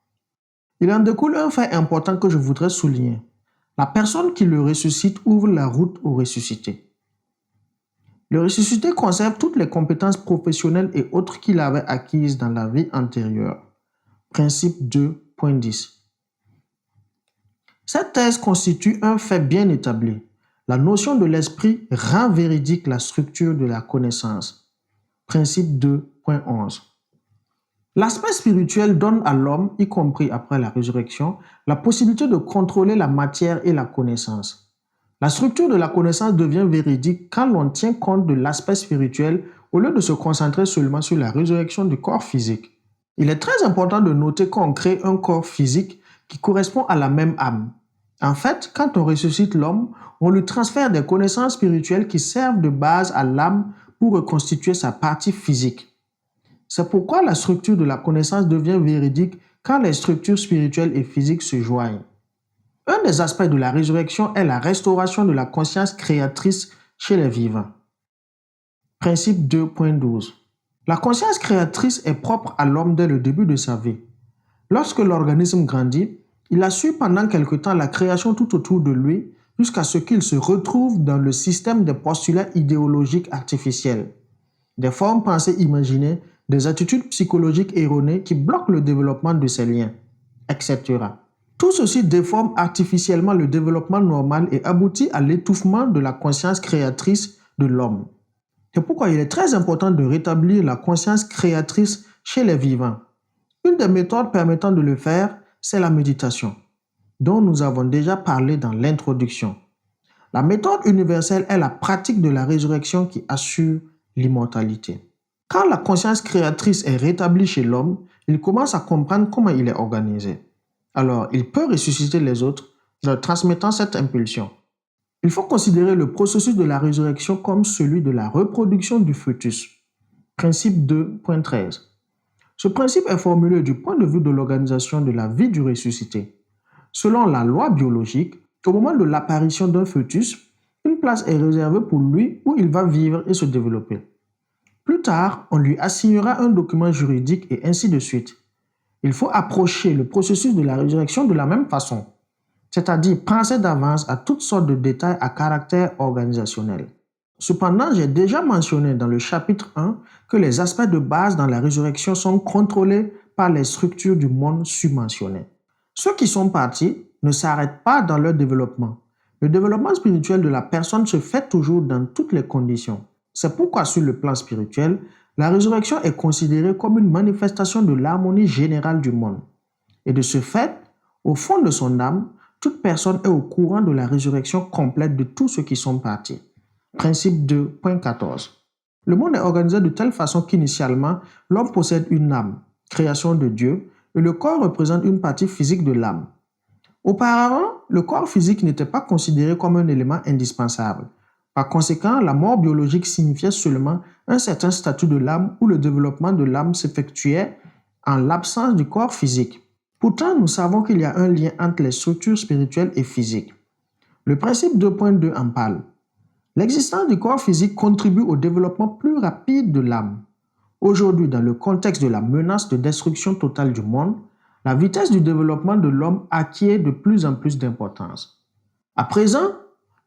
Il en découle un fait important que je voudrais souligner. La personne qui le ressuscite ouvre la route au ressuscité. Le ressuscité conserve toutes les compétences professionnelles et autres qu'il avait acquises dans la vie antérieure. Principe 2.10. Cette thèse constitue un fait bien établi. La notion de l'esprit rend véridique la structure de la connaissance. Principe 2.11. L'aspect spirituel donne à l'homme, y compris après la résurrection, la possibilité de contrôler la matière et la connaissance. La structure de la connaissance devient véridique quand l'on tient compte de l'aspect spirituel au lieu de se concentrer seulement sur la résurrection du corps physique. Il est très important de noter qu'on crée un corps physique qui correspond à la même âme. En fait, quand on ressuscite l'homme, on lui transfère des connaissances spirituelles qui servent de base à l'âme pour reconstituer sa partie physique. C'est pourquoi la structure de la connaissance devient véridique quand les structures spirituelles et physiques se joignent. Un des aspects de la résurrection est la restauration de la conscience créatrice chez les vivants. Principe 2.12. La conscience créatrice est propre à l'homme dès le début de sa vie. Lorsque l'organisme grandit, il assure pendant quelque temps la création tout autour de lui jusqu'à ce qu'il se retrouve dans le système des postulats idéologiques artificiels, des formes pensées imaginées, des attitudes psychologiques erronées qui bloquent le développement de ces liens, etc. Tout ceci déforme artificiellement le développement normal et aboutit à l'étouffement de la conscience créatrice de l'homme. C'est pourquoi il est très important de rétablir la conscience créatrice chez les vivants. Une des méthodes permettant de le faire, c'est la méditation, dont nous avons déjà parlé dans l'introduction. La méthode universelle est la pratique de la résurrection qui assure l'immortalité. Quand la conscience créatrice est rétablie chez l'homme, il commence à comprendre comment il est organisé. Alors, il peut ressusciter les autres, leur transmettant cette impulsion. Il faut considérer le processus de la résurrection comme celui de la reproduction du fœtus. Principe 2.13. Ce principe est formulé du point de vue de l'organisation de la vie du ressuscité. Selon la loi biologique, au moment de l'apparition d'un fœtus, une place est réservée pour lui où il va vivre et se développer. Plus tard, on lui assignera un document juridique et ainsi de suite. Il faut approcher le processus de la résurrection de la même façon, c'est-à-dire penser d'avance à toutes sortes de détails à caractère organisationnel. Cependant, j'ai déjà mentionné dans le chapitre 1 que les aspects de base dans la résurrection sont contrôlés par les structures du monde submentionnées. Ceux qui sont partis ne s'arrêtent pas dans leur développement. Le développement spirituel de la personne se fait toujours dans toutes les conditions. C'est pourquoi sur le plan spirituel, La résurrection est considérée comme une manifestation de l'harmonie générale du monde. Et de ce fait, au fond de son âme, toute personne est au courant de la résurrection complète de tous ceux qui sont partis. Principe 2.14. Le monde est organisé de telle façon qu'initialement, l'homme possède une âme, création de Dieu, et le corps représente une partie physique de l'âme. Auparavant, le corps physique n'était pas considéré comme un élément indispensable. Par conséquent, la mort biologique signifiait seulement un certain statut de l'âme où le développement de l'âme s'effectuait en l'absence du corps physique. Pourtant, nous savons qu'il y a un lien entre les structures spirituelles et physiques. Le principe 2.2 en parle. L'existence du corps physique contribue au développement plus rapide de l'âme. Aujourd'hui, dans le contexte de la menace de destruction totale du monde, la vitesse du développement de l'homme acquiert de plus en plus d'importance. À présent,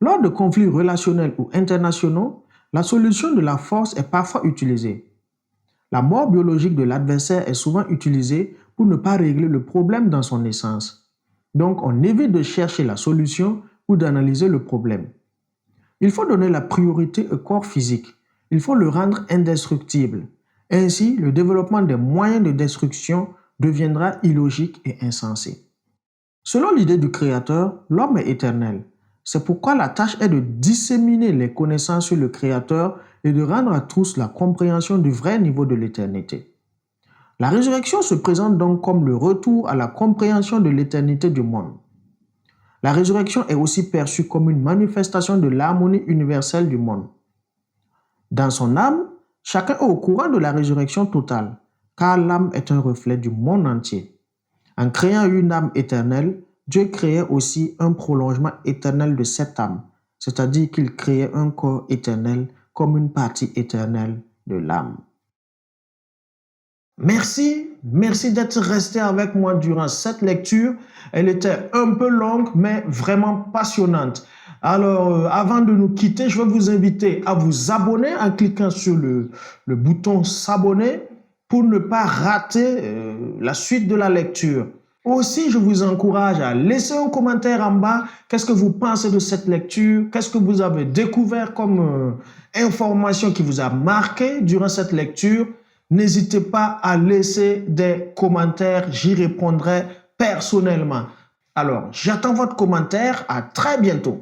lors de conflits relationnels ou internationaux, la solution de la force est parfois utilisée. La mort biologique de l'adversaire est souvent utilisée pour ne pas régler le problème dans son essence. Donc, on évite de chercher la solution ou d'analyser le problème. Il faut donner la priorité au corps physique. Il faut le rendre indestructible. Ainsi, le développement des moyens de destruction deviendra illogique et insensé. Selon l'idée du Créateur, l'homme est éternel. C'est pourquoi la tâche est de disséminer les connaissances sur le Créateur et de rendre à tous la compréhension du vrai niveau de l'éternité. La résurrection se présente donc comme le retour à la compréhension de l'éternité du monde. La résurrection est aussi perçue comme une manifestation de l'harmonie universelle du monde. Dans son âme, chacun est au courant de la résurrection totale, car l'âme est un reflet du monde entier. En créant une âme éternelle, Dieu créait aussi un prolongement éternel de cette âme, c'est-à-dire qu'il créait un corps éternel comme une partie éternelle de l'âme. Merci d'être resté avec moi durant cette lecture. Elle était un peu longue, mais vraiment passionnante. Alors, avant de nous quitter, je vais vous inviter à vous abonner en cliquant sur le bouton s'abonner pour ne pas rater la suite de la lecture. Aussi, je vous encourage à laisser un commentaire en bas. Qu'est-ce que vous pensez de cette lecture? Qu'est-ce que vous avez découvert comme information qui vous a marqué durant cette lecture? N'hésitez pas à laisser des commentaires, j'y répondrai personnellement. Alors, j'attends votre commentaire. À très bientôt.